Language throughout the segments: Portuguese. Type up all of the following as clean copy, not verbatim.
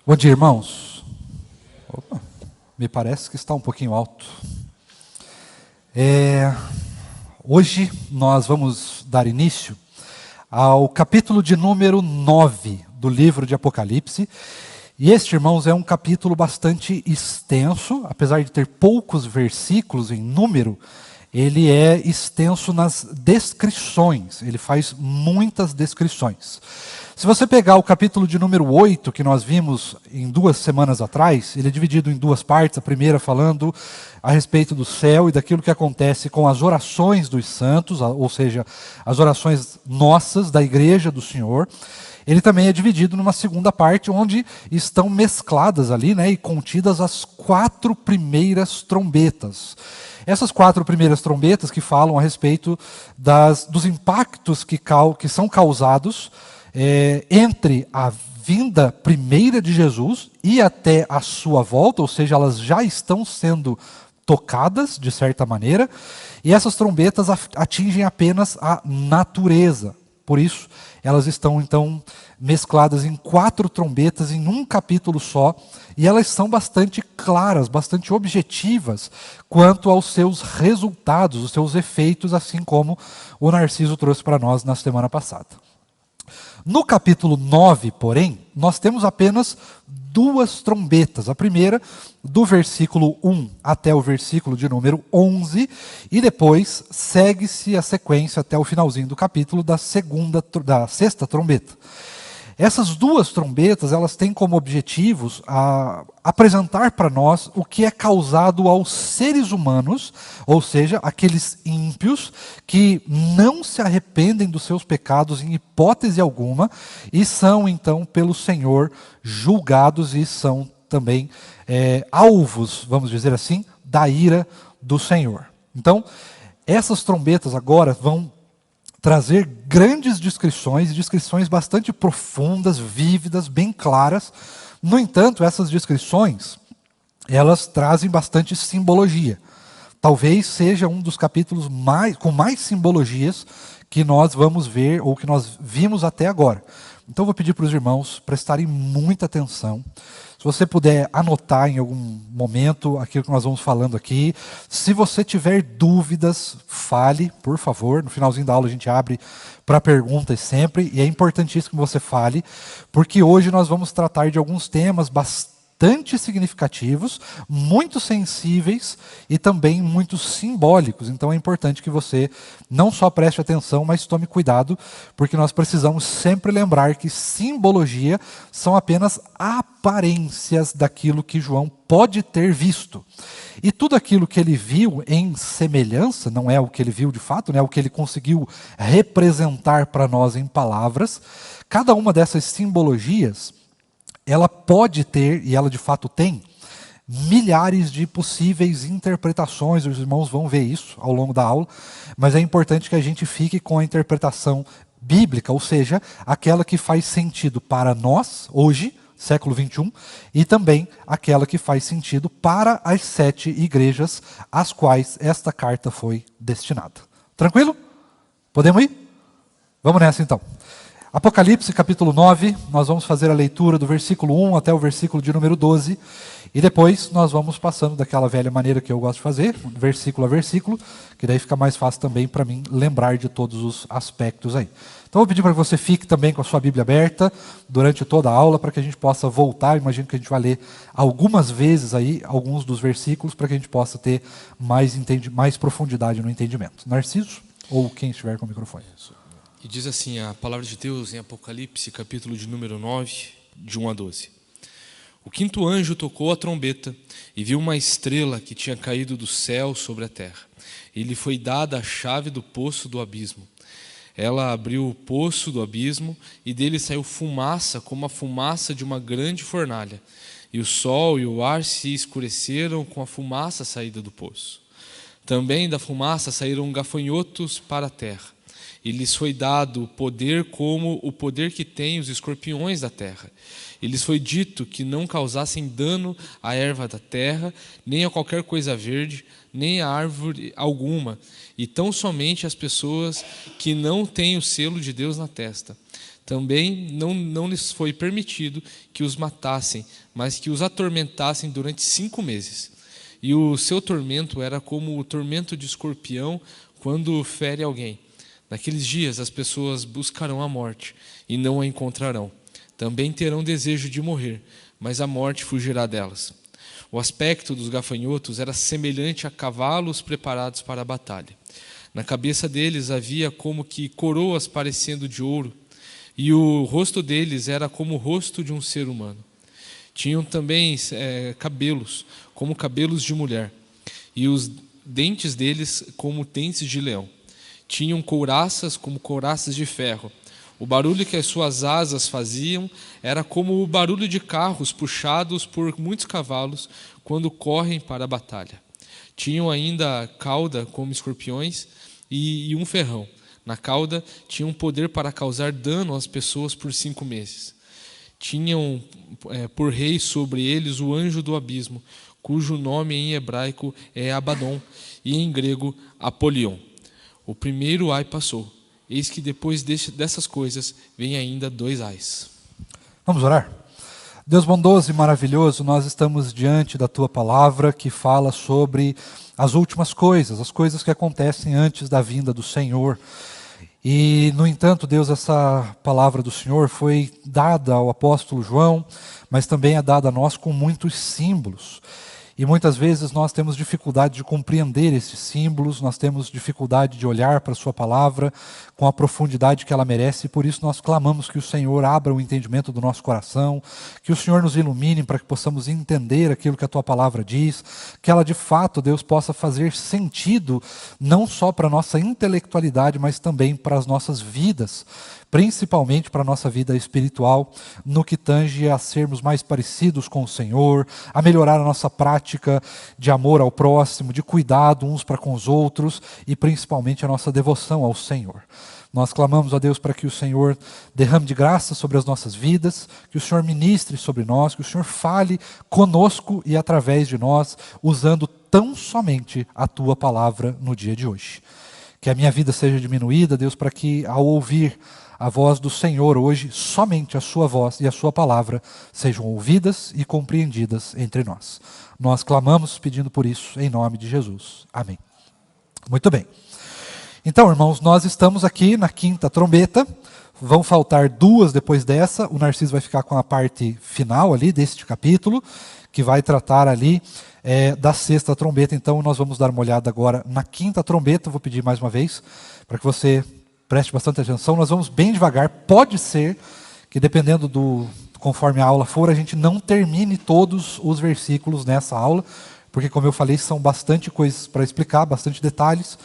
Bom dia, irmãos. Opa, me parece que está um pouquinho alto. Hoje nós vamos dar início ao capítulo de número 9 do livro de Apocalipse. E este, irmãos, é um capítulo bastante extenso, apesar de ter poucos versículos em número, ele é extenso nas descrições, ele faz muitas descrições. Se você pegar o capítulo de número 8, que nós vimos em 2 semanas atrás, ele é dividido em duas partes, a primeira falando a respeito do céu e daquilo que acontece com as orações dos santos, ou seja, as orações nossas, da igreja do Senhor. Ele também é dividido numa segunda parte, onde estão mescladas ali, e contidas as 4 primeiras trombetas. Essas 4 primeiras trombetas que falam a respeito dos impactos que são causados entre a vinda primeira de Jesus e até a sua volta, ou seja, elas já estão sendo tocadas, de certa maneira, e essas trombetas atingem apenas a natureza. Por isso, elas estão, então, mescladas em 4 trombetas em um capítulo só, e elas são bastante claras, bastante objetivas quanto aos seus resultados, os seus efeitos, assim como o Narciso trouxe para nós na semana passada. No capítulo 9, porém, nós temos apenas 2 trombetas. A primeira, do versículo 1 até o versículo de número 11, e depois segue-se a sequência até o finalzinho do capítulo da 6ª trombeta. Essas 2 trombetas, elas têm como objetivos apresentar para nós o que é causado aos seres humanos, ou seja, aqueles ímpios que não se arrependem dos seus pecados em hipótese alguma e são então pelo Senhor julgados e são também alvos, vamos dizer assim, da ira do Senhor. Então, essas trombetas agora vão trazer grandes descrições bastante profundas, vívidas, bem claras. No entanto, essas descrições, elas trazem bastante simbologia. Talvez seja um dos capítulos com mais simbologias que nós vamos ver, ou que nós vimos até agora. Então eu vou pedir para os irmãos prestarem muita atenção. Se você puder anotar em algum momento aquilo que nós vamos falando aqui. Se você tiver dúvidas, fale, por favor. No finalzinho da aula a gente abre para perguntas sempre. E é importantíssimo que você fale, porque hoje nós vamos tratar de alguns temas bastante significativos, muito sensíveis e também muito simbólicos. Então é importante que você não só preste atenção, mas tome cuidado, porque nós precisamos sempre lembrar que simbologia são apenas aparências daquilo que João pode ter visto. E tudo aquilo que ele viu em semelhança, não é o que ele viu de fato, é o que ele conseguiu representar para nós em palavras. Cada uma dessas simbologias, ela pode ter, e ela de fato tem, milhares de possíveis interpretações. Os irmãos vão ver isso ao longo da aula, mas é importante que a gente fique com a interpretação bíblica, ou seja, aquela que faz sentido para nós, hoje, século 21, e também aquela que faz sentido para as 7 igrejas às quais esta carta foi destinada. Tranquilo? Podemos ir? Vamos nessa então. Apocalipse capítulo 9, nós vamos fazer a leitura do versículo 1 até o versículo de número 12, e depois nós vamos passando daquela velha maneira que eu gosto de fazer, versículo a versículo, que daí fica mais fácil também para mim lembrar de todos os aspectos aí. Então eu vou pedir para que você fique também com a sua Bíblia aberta durante toda a aula, para que a gente possa voltar. Imagino que a gente vai ler algumas vezes aí, alguns dos versículos, para que a gente possa ter mais profundidade no entendimento. Narciso, ou quem estiver com o microfone. E diz assim a palavra de Deus em Apocalipse, capítulo de número 9, de 1 a 12. O 5º anjo tocou a trombeta e viu uma estrela que tinha caído do céu sobre a terra. E lhe foi dada a chave do poço do abismo. Ela abriu o poço do abismo e dele saiu fumaça como a fumaça de uma grande fornalha. E o sol e o ar se escureceram com a fumaça saída do poço. Também da fumaça saíram gafanhotos para a terra. e lhes foi dado poder como o poder que têm os escorpiões da terra. E lhes foi dito que não causassem dano à erva da terra, nem a qualquer coisa verde, nem a árvore alguma, e tão somente as pessoas que não têm o selo de Deus na testa. Também não lhes foi permitido que os matassem, mas que os atormentassem durante 5 meses. E o seu tormento era como o tormento de escorpião quando fere alguém. Naqueles dias as pessoas buscarão a morte e não a encontrarão. Também terão desejo de morrer, mas a morte fugirá delas. O aspecto dos gafanhotos era semelhante a cavalos preparados para a batalha. Na cabeça deles havia como que coroas parecendo de ouro, e o rosto deles era como o rosto de um ser humano. Tinham também cabelos, como cabelos de mulher, e os dentes deles como dentes de leão. Tinham couraças como couraças de ferro. O barulho que as suas asas faziam era como o barulho de carros puxados por muitos cavalos quando correm para a batalha. Tinham ainda cauda como escorpiões e um ferrão. Na cauda tinham poder para causar dano às pessoas por 5 meses. Tinham por rei sobre eles o anjo do abismo, cujo nome em hebraico é Abaddon e em grego Apolion. O primeiro ai passou. Eis que depois dessas coisas vem ainda 2 ais. Vamos orar? Deus bondoso e maravilhoso, nós estamos diante da Tua palavra que fala sobre as últimas coisas, as coisas que acontecem antes da vinda do Senhor. E, no entanto, Deus, essa palavra do Senhor foi dada ao apóstolo João, mas também é dada a nós com muitos símbolos. E muitas vezes nós temos dificuldade de compreender esses símbolos, nós temos dificuldade de olhar para a sua palavra com a profundidade que ela merece, e por isso nós clamamos que o Senhor abra o entendimento do nosso coração, que o Senhor nos ilumine para que possamos entender aquilo que a tua palavra diz, que ela de fato, Deus, possa fazer sentido não só para a nossa intelectualidade, mas também para as nossas vidas, principalmente para a nossa vida espiritual, no que tange a sermos mais parecidos com o Senhor, a melhorar a nossa prática de amor ao próximo, de cuidado uns para com os outros e principalmente a nossa devoção ao Senhor. Nós clamamos a Deus para que o Senhor derrame de graça sobre as nossas vidas, que o Senhor ministre sobre nós, que o Senhor fale conosco e através de nós, usando tão somente a tua palavra no dia de hoje. Que a minha vida seja diminuída, Deus, para que ao ouvir a voz do Senhor hoje, somente a sua voz e a sua palavra sejam ouvidas e compreendidas entre nós. Nós clamamos pedindo por isso em nome de Jesus. Amém. Muito bem. Então, irmãos, nós estamos aqui na 5ª trombeta. Vão faltar 2 depois dessa. O Narciso vai ficar com a parte final ali deste capítulo, que vai tratar ali da 6ª trombeta. Então, nós vamos dar uma olhada agora na 5ª trombeta. Vou pedir mais uma vez para que você preste bastante atenção, nós vamos bem devagar. Pode ser que, dependendo conforme a aula for, a gente não termine todos os versículos nessa aula, porque, como eu falei, são bastante coisas para explicar, bastante detalhes,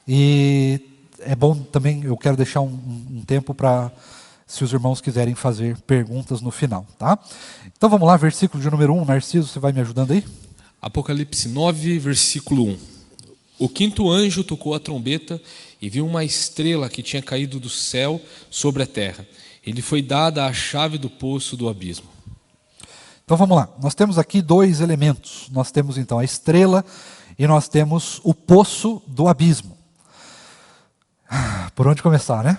e é bom também, eu quero deixar um tempo para, se os irmãos quiserem fazer perguntas no final, tá? Então vamos lá, versículo de número 1, Narciso, você vai me ajudando aí? Apocalipse 9, versículo 1. O 5º anjo tocou a trombeta e viu uma estrela que tinha caído do céu sobre a terra. Ele foi dada a chave do poço do abismo. Então vamos lá, nós temos aqui 2 elementos. Nós temos então a estrela e nós temos o poço do abismo. Por onde começar, né?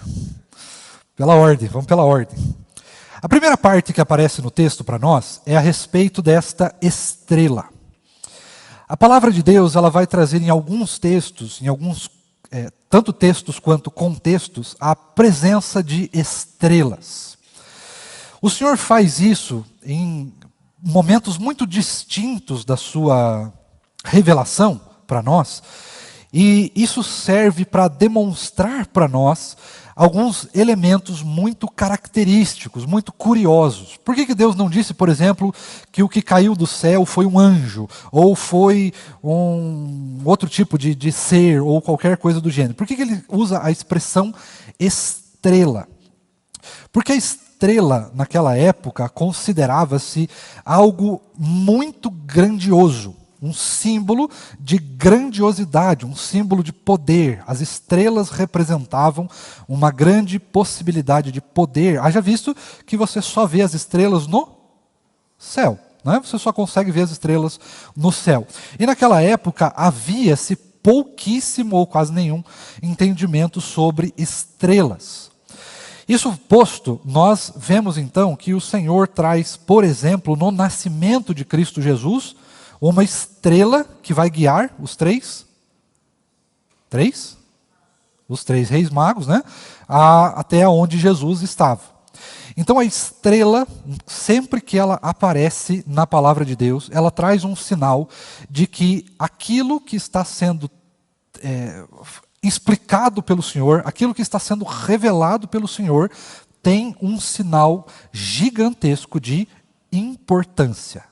Pela ordem, vamos pela ordem. A primeira parte que aparece no texto para nós é a respeito desta estrela. A palavra de Deus, ela vai trazer em alguns textos, tanto textos quanto contextos, a presença de estrelas. O Senhor faz isso em momentos muito distintos da sua revelação para nós, e isso serve para demonstrar para nós alguns elementos muito característicos, muito curiosos. Por que Deus não disse, por exemplo, que o que caiu do céu foi um anjo, ou foi um outro tipo de ser, ou qualquer coisa do gênero? Por que ele usa a expressão estrela? Porque a estrela, naquela época, considerava-se algo muito grandioso, um símbolo de grandiosidade, um símbolo de poder. As estrelas representavam uma grande possibilidade de poder. Haja visto que você só vê as estrelas no céu, né? Você só consegue ver as estrelas no céu. E naquela época havia-se pouquíssimo ou quase nenhum entendimento sobre estrelas. Isso posto, nós vemos então que o Senhor traz, por exemplo, no nascimento de Cristo Jesus, uma estrela que vai guiar os três reis magos, né? Até onde Jesus estava. Então a estrela, sempre que ela aparece na palavra de Deus, ela traz um sinal de que aquilo que está sendo explicado pelo Senhor, aquilo que está sendo revelado pelo Senhor, tem um sinal gigantesco de importância.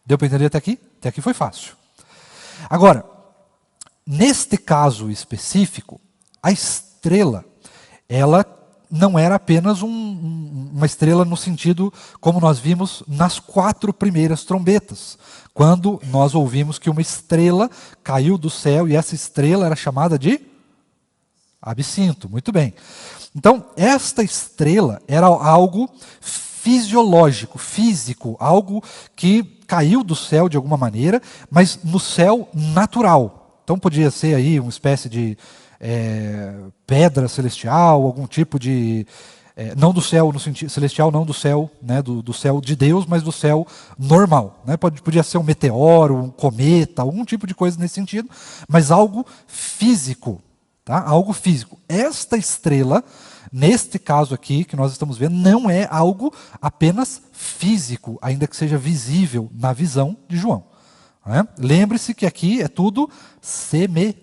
Deu para entender até aqui? Até aqui foi fácil. Agora, neste caso específico, a estrela, ela não era apenas uma estrela no sentido como nós vimos nas 4 primeiras trombetas, quando nós ouvimos que uma estrela caiu do céu e essa estrela era chamada de absinto. Muito bem. Então, esta estrela era algo fisiológico, físico, algo que caiu do céu de alguma maneira, mas no céu natural. Então podia ser aí uma espécie de pedra celestial, algum tipo de... não do céu no sentido celestial, não do céu, né, do céu de Deus, mas do céu normal. Né? Podia ser um meteoro, um cometa, algum tipo de coisa nesse sentido, mas algo físico. Tá? Algo físico. Esta estrela, neste caso aqui, que nós estamos vendo, não é algo apenas físico, ainda que seja visível na visão de João. Né? Lembre-se que aqui é tudo semelhança.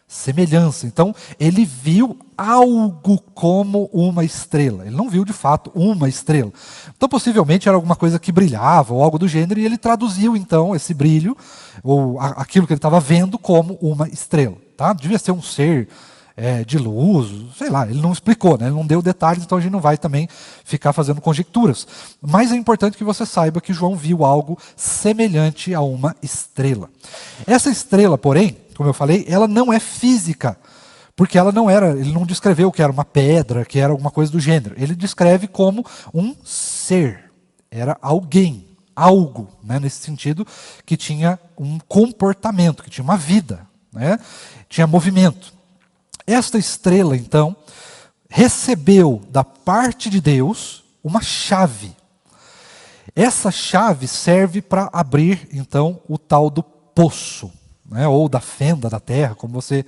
Semelhança. Então, ele viu algo como uma estrela. Ele não viu, de fato, uma estrela. Então, possivelmente, era alguma coisa que brilhava, ou algo do gênero, e ele traduziu, então, esse brilho, ou aquilo que ele estava vendo, como uma estrela. Tá? Devia ser um ser de luz, sei lá, ele não explicou, né? Ele não deu detalhes, então a gente não vai também ficar fazendo conjecturas. Mas é importante que você saiba que João viu algo semelhante a uma estrela. Essa estrela, porém, como eu falei, ela não é física, porque ela não era, ele não descreveu que era uma pedra, que era alguma coisa do gênero. Ele descreve como um ser, era alguém, algo, né, nesse sentido, que tinha um comportamento, que tinha uma vida, né, tinha movimento. Esta estrela, então, recebeu da parte de Deus uma chave. Essa chave serve para abrir, então, o tal do poço, né, ou da fenda da terra, como você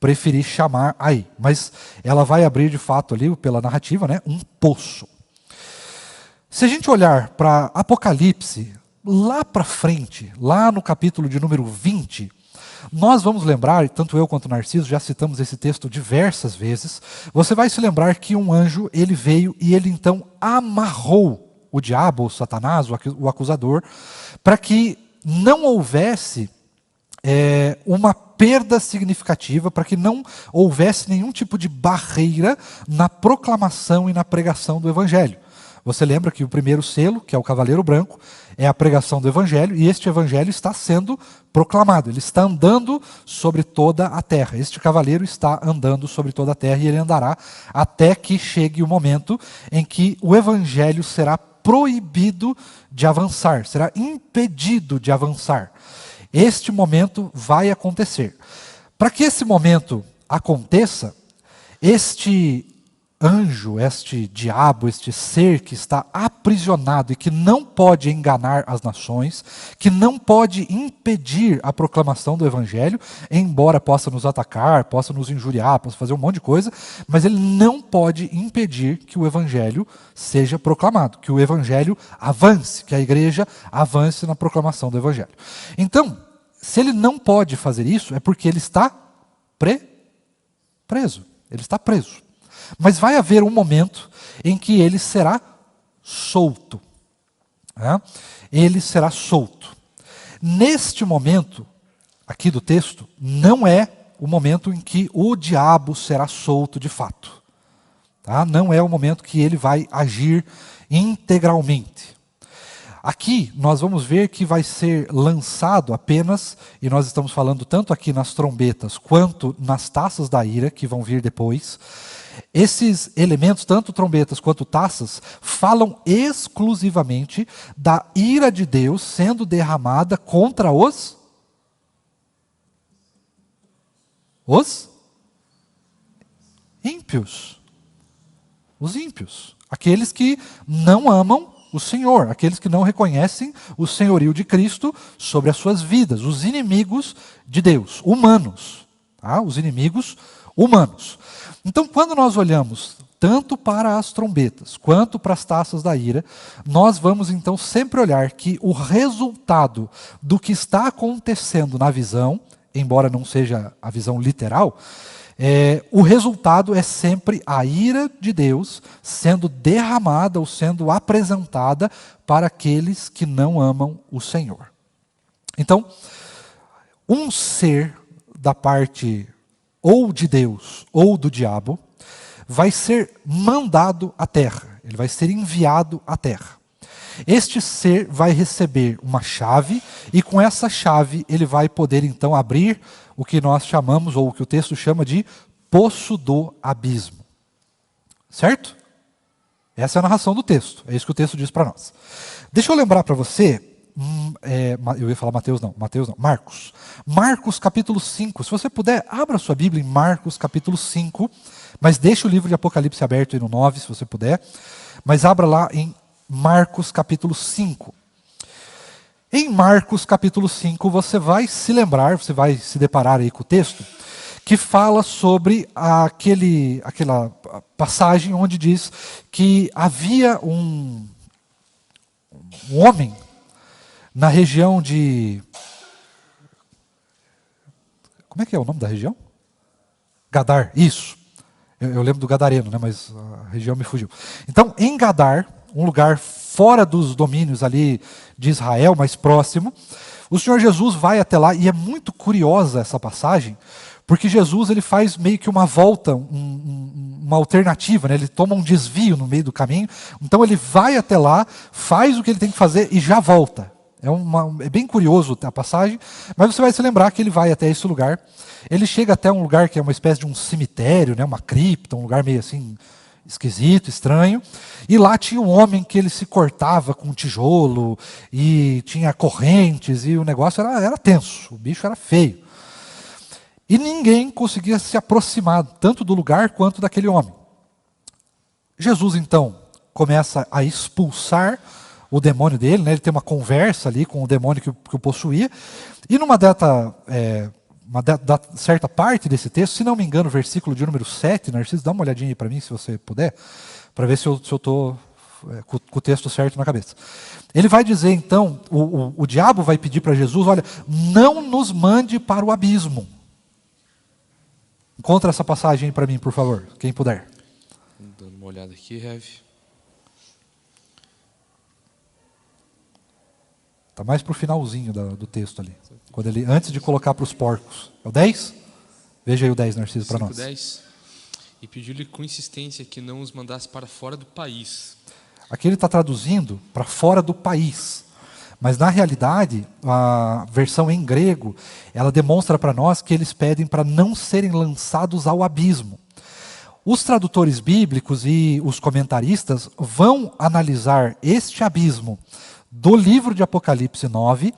preferir chamar aí. Mas ela vai abrir, de fato, ali, pela narrativa, né, um poço. Se a gente olhar para Apocalipse, lá para frente, lá no capítulo de número 20, nós vamos lembrar, tanto eu quanto o Narciso, já citamos esse texto diversas vezes, você vai se lembrar que um anjo, ele veio e ele então amarrou o diabo, o Satanás, o acusador, para que não houvesse uma perda significativa, para que não houvesse nenhum tipo de barreira na proclamação e na pregação do Evangelho. Você lembra que o primeiro selo, que é o cavaleiro branco, é a pregação do Evangelho, e este Evangelho está sendo proclamado, ele está andando sobre toda a terra. Este cavaleiro está andando sobre toda a terra e ele andará até que chegue o momento em que o Evangelho será proibido de avançar, será impedido de avançar. Este momento vai acontecer. Para que esse momento aconteça, este anjo, este diabo, este ser que está aprisionado e que não pode enganar as nações, que não pode impedir a proclamação do Evangelho, embora possa nos atacar, possa nos injuriar, possa fazer um monte de coisa, mas ele não pode impedir que o Evangelho seja proclamado, que o Evangelho avance, que a igreja avance na proclamação do Evangelho. Então, se ele não pode fazer isso, é porque ele está preso. Ele está preso. Mas vai haver um momento em que ele será solto. Né? Ele será solto. Neste momento, aqui do texto, não é o momento em que o diabo será solto de fato. Tá? Não é o momento que ele vai agir integralmente. Aqui nós vamos ver que vai ser lançado apenas, e nós estamos falando tanto aqui nas trombetas quanto nas taças da ira, que vão vir depois. Esses elementos, tanto trombetas quanto taças, falam exclusivamente da ira de Deus sendo derramada contra os ímpios. Os ímpios. Aqueles que não amam o Senhor, aqueles que não reconhecem o senhorio de Cristo sobre as suas vidas, os inimigos de Deus, humanos, tá? Os inimigos humanos. Então, quando nós olhamos tanto para as trombetas quanto para as taças da ira, nós vamos então sempre olhar que o resultado do que está acontecendo na visão, embora não seja a visão literal, o resultado é sempre a ira de Deus sendo derramada ou sendo apresentada para aqueles que não amam o Senhor. Então, um ser da parte ou de Deus ou do diabo vai ser mandado à terra, ele vai ser enviado à terra. Este ser vai receber uma chave e com essa chave ele vai poder então abrir o que nós chamamos, ou o que o texto chama de poço do abismo. Certo? Essa é a narração do texto, é isso que o texto diz para nós. Deixa eu lembrar para você, eu ia falar Mateus não, Marcos. Marcos capítulo 5, se você puder, abra sua Bíblia em Marcos capítulo 5, mas deixe o livro de Apocalipse aberto aí no 9, se você puder, mas abra lá em Marcos capítulo 5. Em Marcos capítulo 5 você vai se lembrar, você vai se deparar aí com o texto, que fala sobre aquela passagem onde diz que havia um homem na região de... Como é que é o nome da região? Gadar, isso. Eu lembro do Gadareno, né, mas a região me fugiu. Então, em Gadar, um lugar fora dos domínios ali de Israel, mais próximo, o Senhor Jesus vai até lá, e é muito curiosa essa passagem, porque Jesus ele faz meio que uma volta, uma alternativa, né? Ele toma um desvio no meio do caminho, então ele vai até lá, faz o que ele tem que fazer e já volta. É bem curioso a passagem, mas você vai se lembrar que ele vai até esse lugar, ele chega até um lugar que é uma espécie de um cemitério, né? Uma cripta, um lugar meio assim esquisito, estranho, e lá tinha um homem que ele se cortava com tijolo, e tinha correntes, e o negócio era tenso, o bicho era feio. E ninguém conseguia se aproximar, tanto do lugar quanto daquele homem. Jesus, então, começa a expulsar o demônio dele, né? Ele tem uma conversa ali com o demônio que o possuía, e numa certa parte desse texto, se não me engano, versículo de número 7, Narciso, dá uma olhadinha aí para mim, se você puder, para ver se eu estou com o texto certo na cabeça. Ele vai dizer, então, o diabo vai pedir para Jesus, olha, não nos mande para o abismo. Encontra essa passagem para mim, por favor, quem puder. Dando uma olhada aqui, Rev. Está mais para o finalzinho do texto ali. Quando ele, antes de colocar para os porcos. É o 10? Veja aí o 10, Narciso, para nós. 10. E pediu-lhe com insistência que não os mandasse para fora do país. Aqui ele está traduzindo para fora do país. Mas, na realidade, a versão em grego, ela demonstra para nós que eles pedem para não serem lançados ao abismo. Os tradutores bíblicos e os comentaristas vão analisar este abismo do livro de Apocalipse 9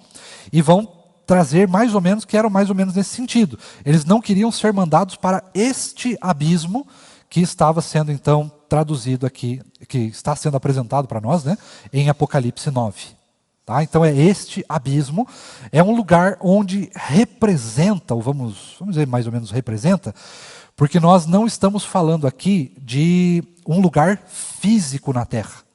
e vão trazer mais ou menos, que era mais ou menos nesse sentido. Eles não queriam ser mandados para este abismo que estava sendo, então, traduzido aqui, que está sendo apresentado para nós, né, em Apocalipse 9. Tá? Então é este abismo, é um lugar onde representa, ou vamos dizer mais ou menos representa, porque nós não estamos falando aqui de um lugar físico na Terra.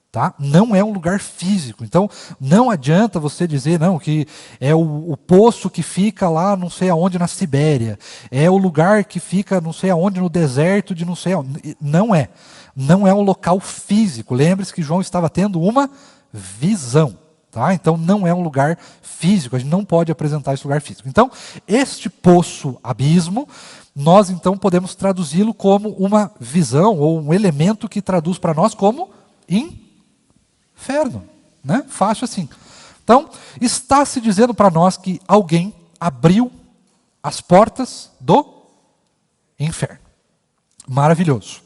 Tá? Não é um lugar físico, então não adianta você dizer não, que é o poço que fica lá não sei aonde na Sibéria, é o lugar que fica não sei aonde no deserto de não sei aonde. Não é um local físico. Lembre-se que João estava tendo uma visão, tá? Então não é um lugar físico, a gente não pode apresentar esse lugar físico. Então, este poço, abismo, nós então podemos traduzi-lo como uma visão, ou um elemento que traduz para nós como inferno. né? Fácil assim. Então, está se dizendo para nós que alguém abriu as portas do inferno. Maravilhoso.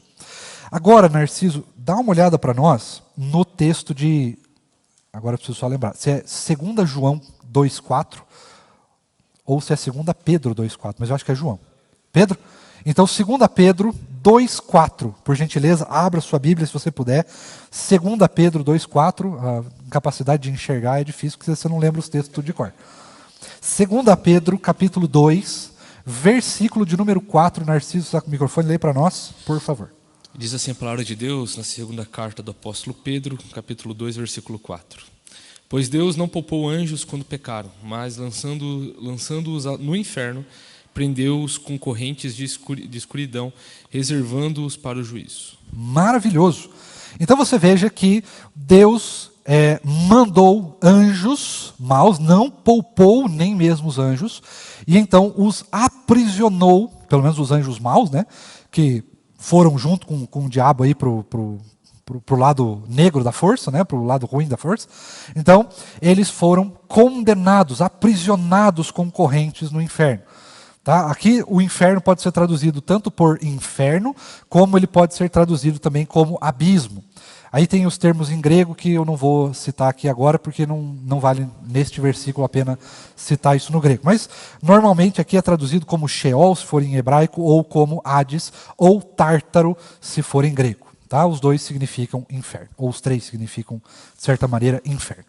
Agora, Narciso, dá uma olhada para nós no texto de... Agora eu preciso só lembrar. Se é 2 João 2,4 ou se é 2 Pedro 2,4, mas eu acho que é João. Pedro? Então, 2 Pedro 2,4. Por gentileza, abra sua Bíblia se você puder. 2 Pedro 2,4. A capacidade de enxergar é difícil porque você não lembra os textos tudo de cor. 2 Pedro, capítulo 2, versículo de número 4. Narciso, está com o microfone, lê para nós, por favor. Diz assim a palavra de Deus na segunda carta do apóstolo Pedro, capítulo 2, versículo 4. Pois Deus não poupou anjos quando pecaram, mas lançando-os no inferno, prendeu-os com correntes de escuridão, reservando-os para o juízo. Maravilhoso. Então você veja que Deus mandou anjos maus, não poupou nem mesmo os anjos, e então os aprisionou, pelo menos os anjos maus, né, que foram junto com o diabo aí pro lado negro da força, né, pro lado ruim da força. Então, eles foram condenados, aprisionados com correntes no inferno. Tá? Aqui o inferno pode ser traduzido tanto por inferno, como ele pode ser traduzido também como abismo. Aí tem os termos em grego que eu não vou citar aqui agora, porque não vale neste versículo a pena citar isso no grego. Mas normalmente aqui é traduzido como Sheol, se for em hebraico, ou como Hades, ou Tártaro, se for em grego. Tá? Os dois significam inferno, ou os três significam, de certa maneira, inferno.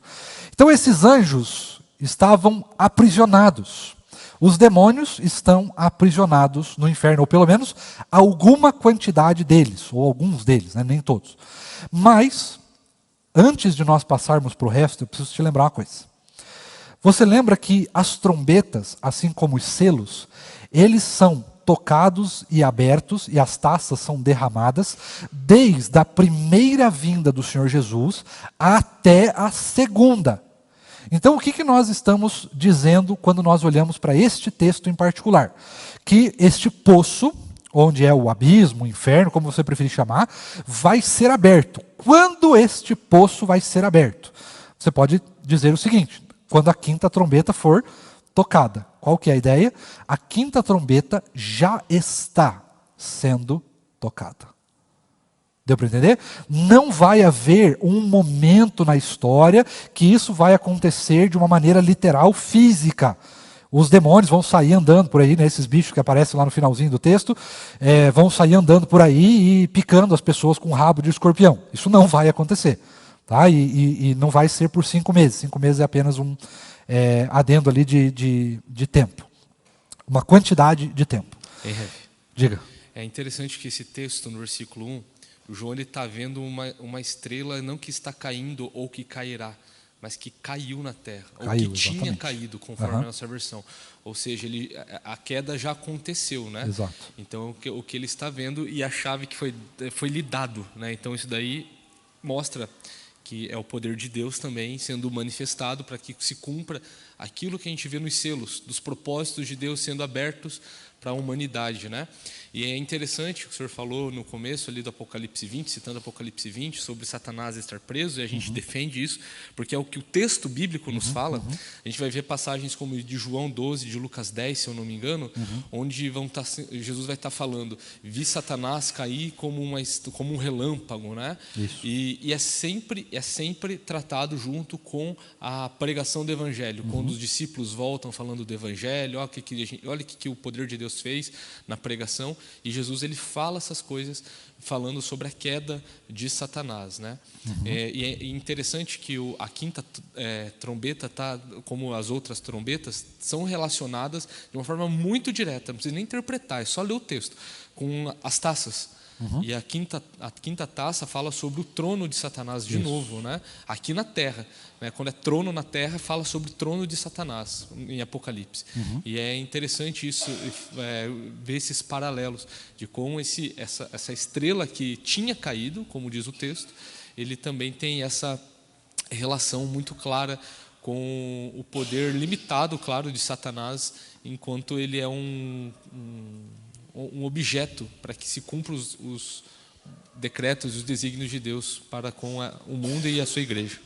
Então esses anjos estavam aprisionados. Os demônios estão aprisionados no inferno, ou pelo menos alguma quantidade deles, ou alguns deles, né? Nem todos. Mas, antes de nós passarmos para o resto, eu preciso te lembrar uma coisa. Você lembra que as trombetas, assim como os selos, eles são tocados e abertos, e as taças são derramadas, desde a primeira vinda do Senhor Jesus até a segunda. Então, o que nós estamos dizendo quando nós olhamos para este texto em particular? Que este poço, onde é o abismo, o inferno, como você preferir chamar, vai ser aberto. Quando este poço vai ser aberto? Você pode dizer o seguinte, quando a quinta trombeta for tocada. Qual que é a ideia? A quinta trombeta já está sendo tocada. Deu para entender? Não vai haver um momento na história que isso vai acontecer de uma maneira literal, física. Os demônios vão sair andando por aí, né, esses bichos que aparecem lá no finalzinho do texto, vão sair andando por aí e picando as pessoas com rabo de escorpião. Isso não vai acontecer. Tá? E não vai ser por 5 meses. 5 meses é apenas um adendo ali de tempo. Uma quantidade de tempo. Diga. É interessante que esse texto, no versículo 1, o João está vendo uma estrela não que está caindo ou que cairá, mas que caiu na terra, ou que tinha exatamente. caído, conforme a nossa versão. Ou seja, a queda já aconteceu, né? Exato. Então, o que ele está vendo e a chave que foi lhe dado, né? Então, isso daí mostra que é o poder de Deus também sendo manifestado para que se cumpra aquilo que a gente vê nos selos, dos propósitos de Deus sendo abertos para a humanidade, né? E é interessante o que o senhor falou no começo ali do Apocalipse 20, citando Apocalipse 20, sobre Satanás estar preso, e a gente defende isso, porque é o que o texto bíblico nos fala. A gente vai ver passagens como de João 12, de Lucas 10, se eu não me engano, onde Jesus vai estar falando, vi Satanás cair como um relâmpago, né? E é sempre tratado junto com a pregação do Evangelho, quando os discípulos voltam falando do Evangelho, olha o que o poder de Deus fez na pregação, e Jesus ele fala essas coisas falando sobre a queda de Satanás, né? E é interessante que a quinta trombeta, como as outras trombetas, são relacionadas de uma forma muito direta, não precisa nem interpretar, é só ler o texto, com as taças. E a quinta taça fala sobre o trono de Satanás de novo, né? Aqui na terra, né? Quando é trono na terra, fala sobre o trono de Satanás em Apocalipse. E é interessante isso, ver esses paralelos de como essa estrela que tinha caído, como diz o texto, ele também tem essa relação muito clara com o poder limitado, claro, de Satanás, enquanto ele é um objeto para que se cumpram os decretos e os desígnios de Deus para com o mundo e a sua igreja.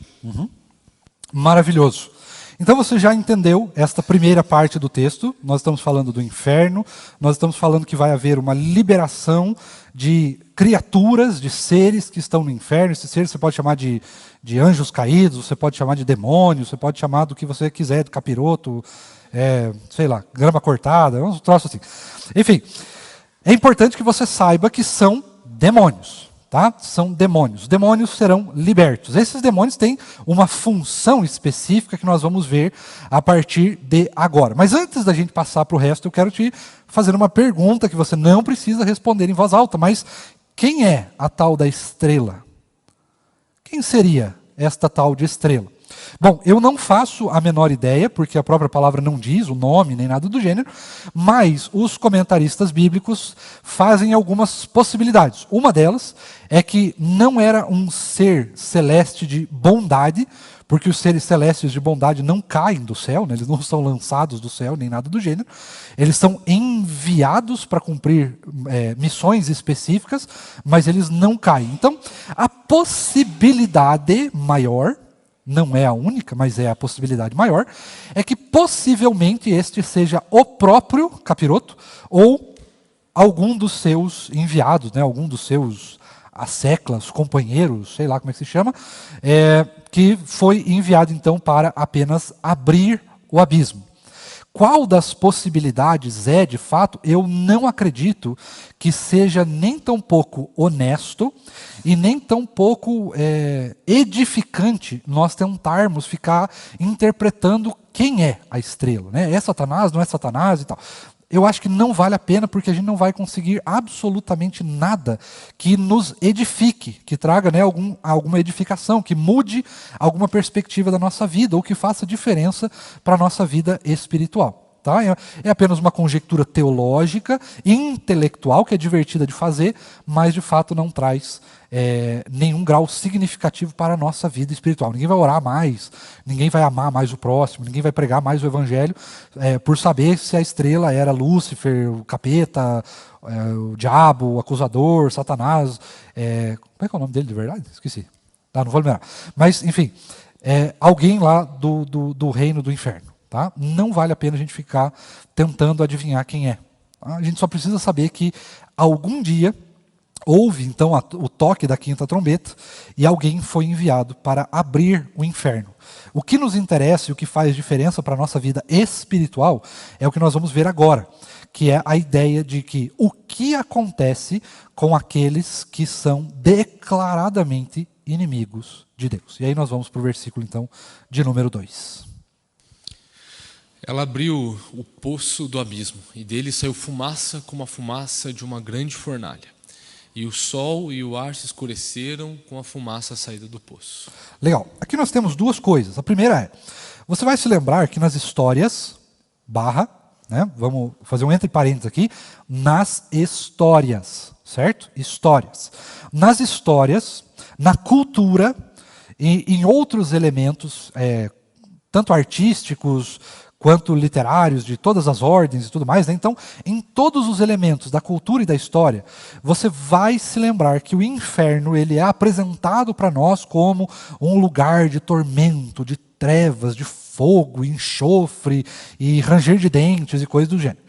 Maravilhoso. Então você já entendeu esta primeira parte do texto. Nós estamos falando do inferno, nós estamos falando que vai haver uma liberação de criaturas, de seres que estão no inferno. Esses seres você pode chamar de anjos caídos, você pode chamar de demônios, você pode chamar do que você quiser, de capiroto, sei lá, grama cortada, uns troços assim. Enfim, é importante que você saiba que são demônios. Tá? São demônios. Demônios serão libertos. Esses demônios têm uma função específica que nós vamos ver a partir de agora. Mas antes da gente passar para o resto, eu quero te fazer uma pergunta que você não precisa responder em voz alta, mas quem é a tal da estrela? Quem seria esta tal de estrela? Bom, eu não faço a menor ideia, porque a própria palavra não diz o nome nem nada do gênero, mas os comentaristas bíblicos fazem algumas possibilidades. Uma delas é que não era um ser celeste de bondade, porque os seres celestes de bondade não caem do céu, né? Eles não são lançados do céu, nem nada do gênero. Eles são enviados para cumprir missões específicas, mas eles não caem. Então, a possibilidade maior, não é a única, mas é a possibilidade maior, é que possivelmente este seja o próprio capiroto ou algum dos seus enviados, né, algum dos seus asseclas, companheiros, sei lá como é que se chama, que foi enviado então para apenas abrir o abismo. Qual das possibilidades é, de fato, eu não acredito que seja nem tão pouco honesto e nem tão pouco edificante nós tentarmos ficar interpretando quem é a estrela. Né? É Satanás, não é Satanás e tal. Eu acho que não vale a pena, porque a gente não vai conseguir absolutamente nada que nos edifique, que traga, né, alguma edificação, que mude alguma perspectiva da nossa vida, ou que faça diferença para a nossa vida espiritual. Tá? É apenas uma conjectura teológica, intelectual, que é divertida de fazer, mas de fato não traz nenhum grau significativo para a nossa vida espiritual. Ninguém vai orar mais, ninguém vai amar mais o próximo, ninguém vai pregar mais o evangelho por saber se a estrela era Lúcifer, o capeta, o diabo, o acusador, Satanás. Como é que é o nome dele de verdade? Esqueci. Não vou lembrar. Mas, enfim, alguém lá do reino do inferno. Tá? Não vale a pena a gente ficar tentando adivinhar quem é. Tá? A gente só precisa saber que algum dia houve então o toque da quinta trombeta e alguém foi enviado para abrir o inferno. O que nos interessa e o que faz diferença para a nossa vida espiritual é o que nós vamos ver agora, que é a ideia de que o que acontece com aqueles que são declaradamente inimigos de Deus. E aí nós vamos para o versículo então de número 2. Ela abriu o poço do abismo, e dele saiu fumaça como a fumaça de uma grande fornalha. E o sol e o ar se escureceram com a fumaça saída do poço. Legal. Aqui nós temos duas coisas. A primeira é, você vai se lembrar que nas histórias, né, vamos fazer um entre parênteses aqui, nas histórias, certo? Histórias. Nas histórias, na cultura e em outros elementos, tanto artísticos quanto literários, de todas as ordens e tudo mais, né? Então, em todos os elementos da cultura e da história, você vai se lembrar que o inferno ele é apresentado para nós como um lugar de tormento, de trevas, de fogo, enxofre e ranger de dentes e coisas do gênero.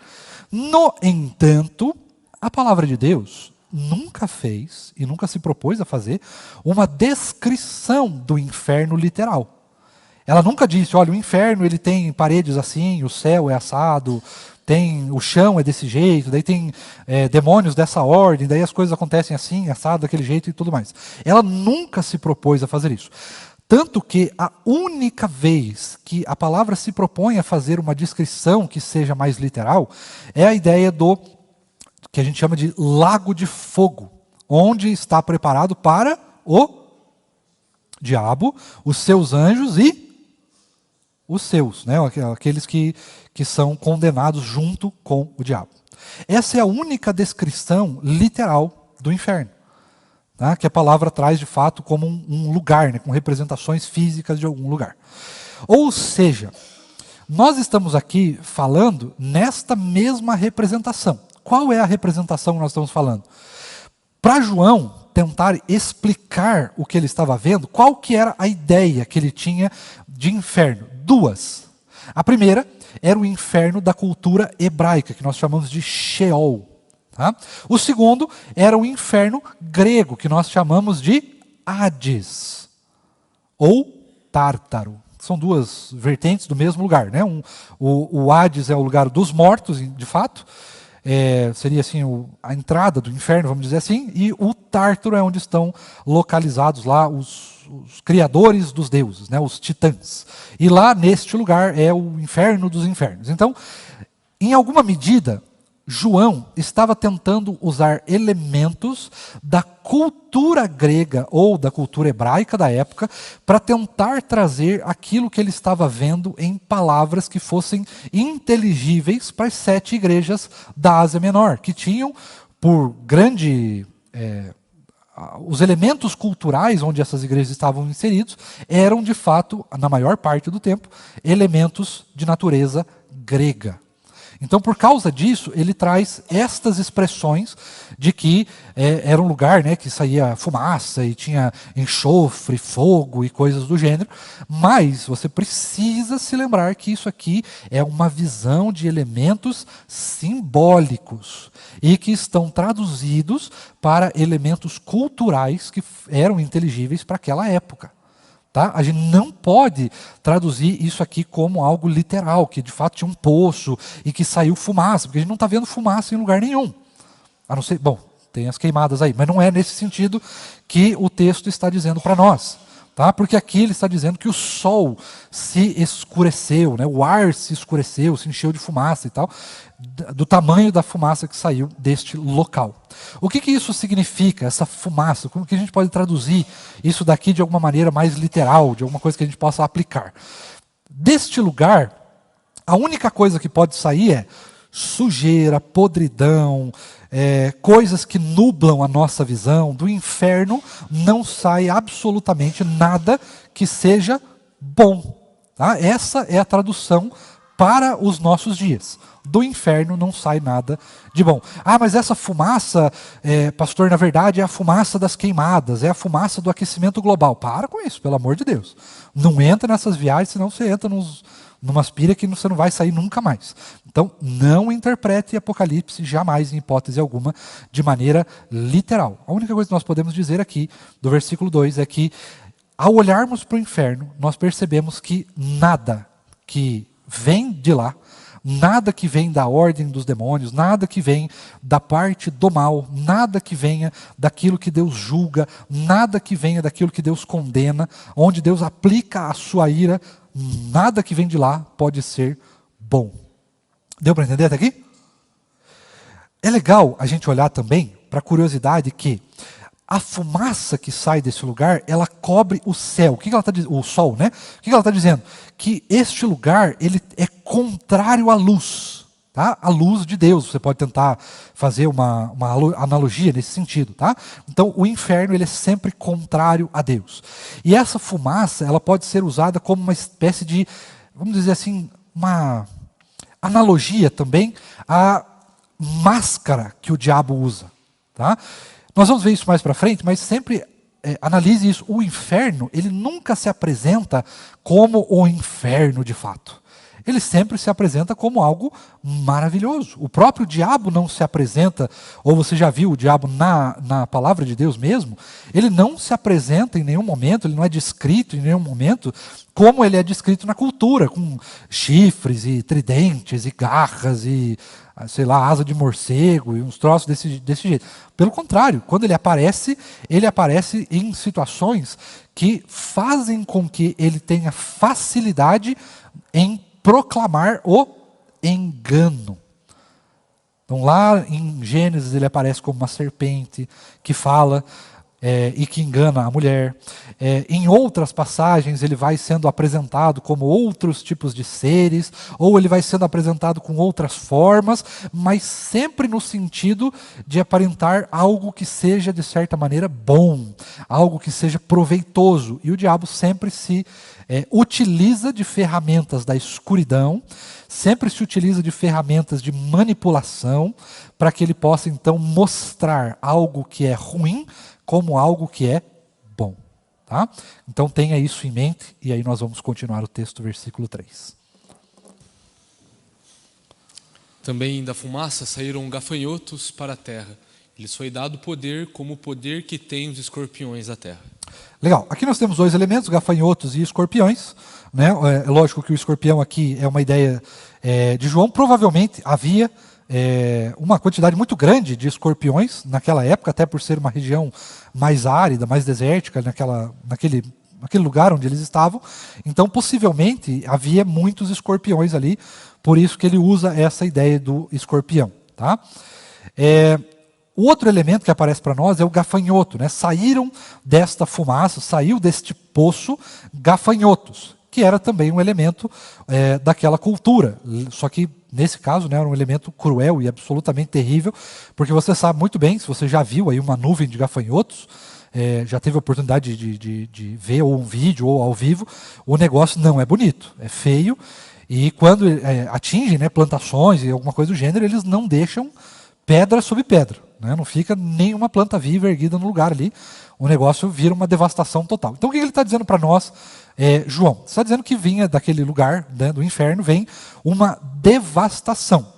No entanto, a palavra de Deus nunca fez e nunca se propôs a fazer uma descrição do inferno literal. Ela nunca disse, olha, o inferno ele tem paredes assim, o céu é assado, o chão é desse jeito, daí tem demônios dessa ordem, daí as coisas acontecem assim, assado, daquele jeito e tudo mais. Ela nunca se propôs a fazer isso. Tanto que a única vez que a palavra se propõe a fazer uma descrição que seja mais literal é a ideia do que a gente chama de lago de fogo, onde está preparado para o diabo, os seus anjos e os seus, né, aqueles que são condenados junto com o diabo. Essa é a única descrição literal do inferno, tá, que a palavra traz de fato como um lugar, né, com representações físicas de algum lugar. Ou seja, nós estamos aqui falando nesta mesma representação. Qual é a representação que nós estamos falando? Para João, tentar explicar o que ele estava vendo, qual que era a ideia que ele tinha de inferno? Duas. A primeira era o inferno da cultura hebraica, que nós chamamos de Sheol. Tá? O segundo era o inferno grego, que nós chamamos de Hades, ou Tártaro. São duas vertentes do mesmo lugar. Né? O Hades é o lugar dos mortos, de fato, seria assim a entrada do inferno, vamos dizer assim, e o Tártaro é onde estão localizados lá os criadores dos deuses, né? Os titãs. E lá, neste lugar, é o inferno dos infernos. Então, em alguma medida, João estava tentando usar elementos da cultura grega ou da cultura hebraica da época para tentar trazer aquilo que ele estava vendo em palavras que fossem inteligíveis para as 7 igrejas da Ásia Menor, que tinham por grande... os elementos culturais onde essas igrejas estavam inseridos eram, de fato, na maior parte do tempo, elementos de natureza grega. Então, por causa disso, ele traz estas expressões de que era um lugar, né, que saía fumaça e tinha enxofre, fogo e coisas do gênero, mas você precisa se lembrar que isso aqui é uma visão de elementos simbólicos e que estão traduzidos para elementos culturais que eram inteligíveis para aquela época. Tá? A gente não pode traduzir isso aqui como algo literal, que de fato tinha um poço e que saiu fumaça, porque a gente não está vendo fumaça em lugar nenhum. A não ser, bom, tem as queimadas aí, mas não é nesse sentido que o texto está dizendo para nós. Tá? Porque aqui ele está dizendo que o sol se escureceu, né? O ar se escureceu, se encheu de fumaça e tal, do tamanho da fumaça que saiu deste local. O que isso significa, essa fumaça? Como que a gente pode traduzir isso daqui de alguma maneira mais literal, de alguma coisa que a gente possa aplicar? Deste lugar, a única coisa que pode sair é sujeira, podridão, coisas que nublam a nossa visão. Do inferno não sai absolutamente nada que seja bom. Tá? Essa é a tradução para os nossos dias. Do inferno não sai nada de bom. Ah, mas essa fumaça, pastor, na verdade é a fumaça das queimadas, é a fumaça do aquecimento global. Para com isso, pelo amor de Deus. Não entra nessas viagens, senão você entra numa aspira que você não vai sair nunca mais. Então, não interprete Apocalipse jamais, em hipótese alguma, de maneira literal. A única coisa que nós podemos dizer aqui, do versículo 2, é que, ao olharmos para o inferno, nós percebemos que nada que vem de lá, nada que vem da ordem dos demônios, nada que vem da parte do mal, nada que venha daquilo que Deus julga, nada que venha daquilo que Deus condena, onde Deus aplica a sua ira, nada que vem de lá pode ser bom. Deu para entender até aqui? É legal a gente olhar também para a curiosidade que a fumaça que sai desse lugar, ela cobre o céu. O que ela está dizendo? O sol, né? O que ela está dizendo? Que este lugar ele é contrário à luz. Tá? A luz de Deus. Você pode tentar fazer uma analogia nesse sentido. Tá? Então, o inferno ele é sempre contrário a Deus. E essa fumaça ela pode ser usada como uma espécie de, vamos dizer assim, uma analogia também à máscara que o diabo usa. Tá? Nós vamos ver isso mais para frente, mas sempre analise isso. O inferno, ele nunca se apresenta como o inferno de fato. Ele sempre se apresenta como algo maravilhoso. O próprio diabo não se apresenta, ou você já viu o diabo na palavra de Deus mesmo, ele não se apresenta em nenhum momento, ele não é descrito em nenhum momento como ele é descrito na cultura, com chifres e tridentes e garras e, sei lá, asa de morcego e uns troços desse jeito. Pelo contrário, quando ele aparece em situações que fazem com que ele tenha facilidade em proclamar o engano. Então lá em Gênesis ele aparece como uma serpente que fala e que engana a mulher. Em outras passagens ele vai sendo apresentado como outros tipos de seres, ou ele vai sendo apresentado com outras formas, mas sempre no sentido de aparentar algo que seja de certa maneira bom, algo que seja proveitoso. E o diabo sempre se utiliza de ferramentas da escuridão, sempre se utiliza de ferramentas de manipulação para que ele possa então mostrar algo que é ruim como algo que é bom. Tá? Então tenha isso em mente, e aí nós vamos continuar o texto, versículo 3. Também da fumaça saíram gafanhotos para a terra. Lhes foi dado poder como o poder que tem os escorpiões da terra. Legal. Aqui nós temos dois elementos, gafanhotos e escorpiões. Né? É lógico que o escorpião aqui é uma ideia de João. Provavelmente havia uma quantidade muito grande de escorpiões naquela época, até por ser uma região mais árida, mais desértica, naquele lugar onde eles estavam. Então, possivelmente, havia muitos escorpiões ali, por isso que ele usa essa ideia do escorpião. Tá? O outro elemento que aparece para nós é o gafanhoto. Né? Saíram desta fumaça, saiu deste poço gafanhotos, que era também um elemento daquela cultura. Só que, nesse caso, né, era um elemento cruel e absolutamente terrível, porque você sabe muito bem, se você já viu aí uma nuvem de gafanhotos, já teve a oportunidade de ver ou um vídeo ou ao vivo, o negócio não é bonito, é feio, e quando atingem, né, plantações e alguma coisa do gênero, eles não deixam pedra sobre pedra. Né? Não fica nenhuma planta viva erguida no lugar ali. O negócio vira uma devastação total. Então o que ele está dizendo para nós, João? Está dizendo que vinha daquele lugar, né, do inferno, vem uma devastação.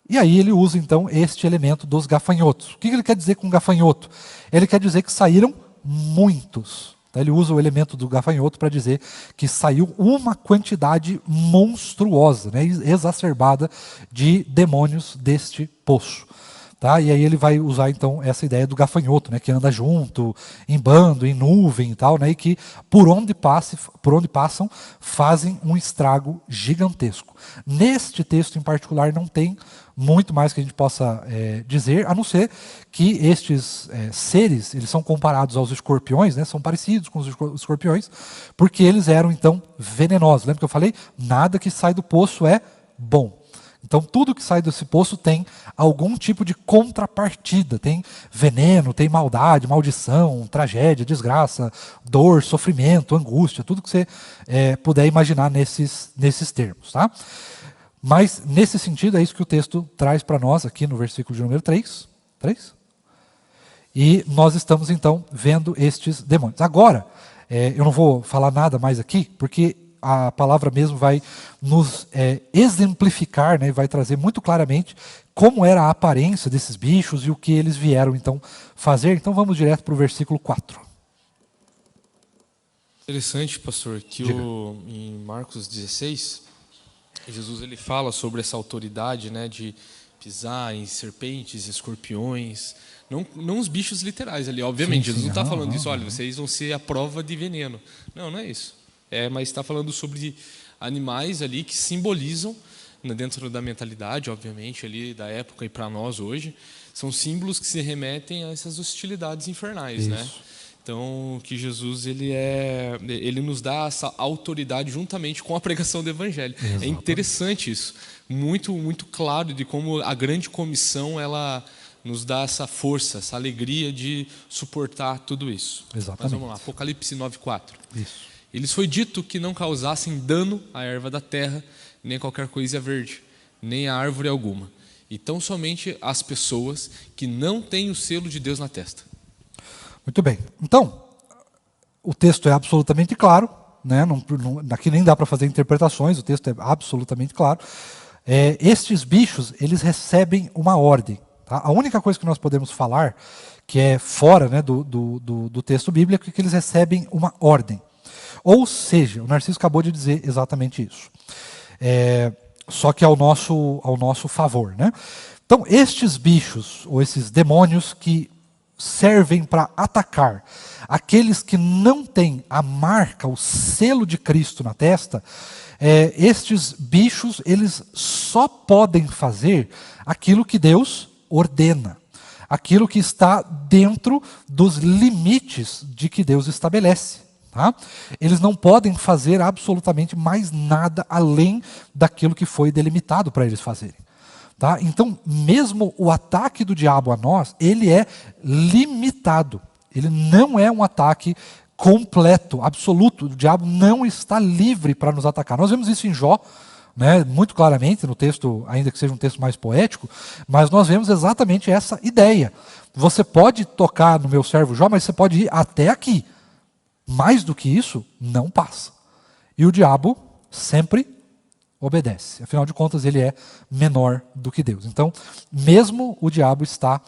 E aí ele usa então este elemento dos gafanhotos. O que ele quer dizer com gafanhoto? Ele quer dizer que saíram muitos. Então, ele usa o elemento do gafanhoto para dizer que saiu uma quantidade monstruosa, né, exacerbada de demônios deste poço. Tá? E aí ele vai usar então essa ideia do gafanhoto, né, que anda junto, em bando, em nuvem e tal, né, e que por onde passam fazem um estrago gigantesco. Neste texto em particular não tem muito mais que a gente possa dizer, a não ser que estes seres, eles são comparados aos escorpiões, né, são parecidos com os escorpiões, porque eles eram então venenosos. Lembra que eu falei? Nada que sai do poço é bom. Então, tudo que sai desse poço tem algum tipo de contrapartida. Tem veneno, tem maldade, maldição, tragédia, desgraça, dor, sofrimento, angústia, tudo que você puder imaginar nesses termos. Tá? Mas, nesse sentido, é isso que o texto traz para nós aqui no versículo de número 3. 3? E nós estamos, então, vendo estes demônios. Agora, eu não vou falar nada mais aqui, porque a palavra mesmo vai nos exemplificar, né, vai trazer muito claramente como era a aparência desses bichos e o que eles vieram então fazer. Então vamos direto para o versículo 4. Interessante, pastor, que em Marcos 16, Jesus ele fala sobre essa autoridade, né, de pisar em serpentes, escorpiões, não os bichos literais ali, obviamente. Sim, Jesus não está falando isso, olha, vocês vão ser a prova de veneno. Não é isso. Mas está falando sobre animais ali que simbolizam, dentro da mentalidade, obviamente, ali da época e para nós hoje, são símbolos que se remetem a essas hostilidades infernais, né? Então, que Jesus ele nos dá essa autoridade juntamente com a pregação do Evangelho. Exatamente. É interessante isso, muito muito claro de como a grande comissão ela nos dá essa força, essa alegria de suportar tudo isso. Exatamente. Mas vamos lá, Apocalipse 9:4. Isso. Eles foi dito que não causassem dano à erva da terra, nem a qualquer coisa verde, nem a árvore alguma. E tão somente as pessoas que não têm o selo de Deus na testa. Muito bem. Então, o texto é absolutamente claro, né? Aqui nem dá para fazer interpretações, o texto é absolutamente claro. Estes bichos, eles recebem uma ordem. Tá? A única coisa que nós podemos falar, que é fora, né, do texto bíblico, é que eles recebem uma ordem. Ou seja, o Narciso acabou de dizer exatamente isso. Só que ao nosso favor. Né? Então, estes bichos, ou esses demônios que servem para atacar aqueles que não têm a marca, o selo de Cristo na testa, estes bichos, eles só podem fazer aquilo que Deus ordena. Aquilo que está dentro dos limites de que Deus estabelece. Tá? Eles não podem fazer absolutamente mais nada além daquilo que foi delimitado para eles fazerem. Tá? Então, mesmo o ataque do diabo a nós, ele é limitado. Ele não é um ataque completo, absoluto. O diabo não está livre para nos atacar. Nós vemos isso em Jó, né, muito claramente no texto, ainda que seja um texto mais poético, mas nós vemos exatamente essa ideia. Você pode tocar no meu servo Jó, mas você pode ir até aqui. Mais do que isso, não passa. E o diabo sempre obedece. Afinal de contas, ele é menor do que Deus. Então, mesmo o diabo está,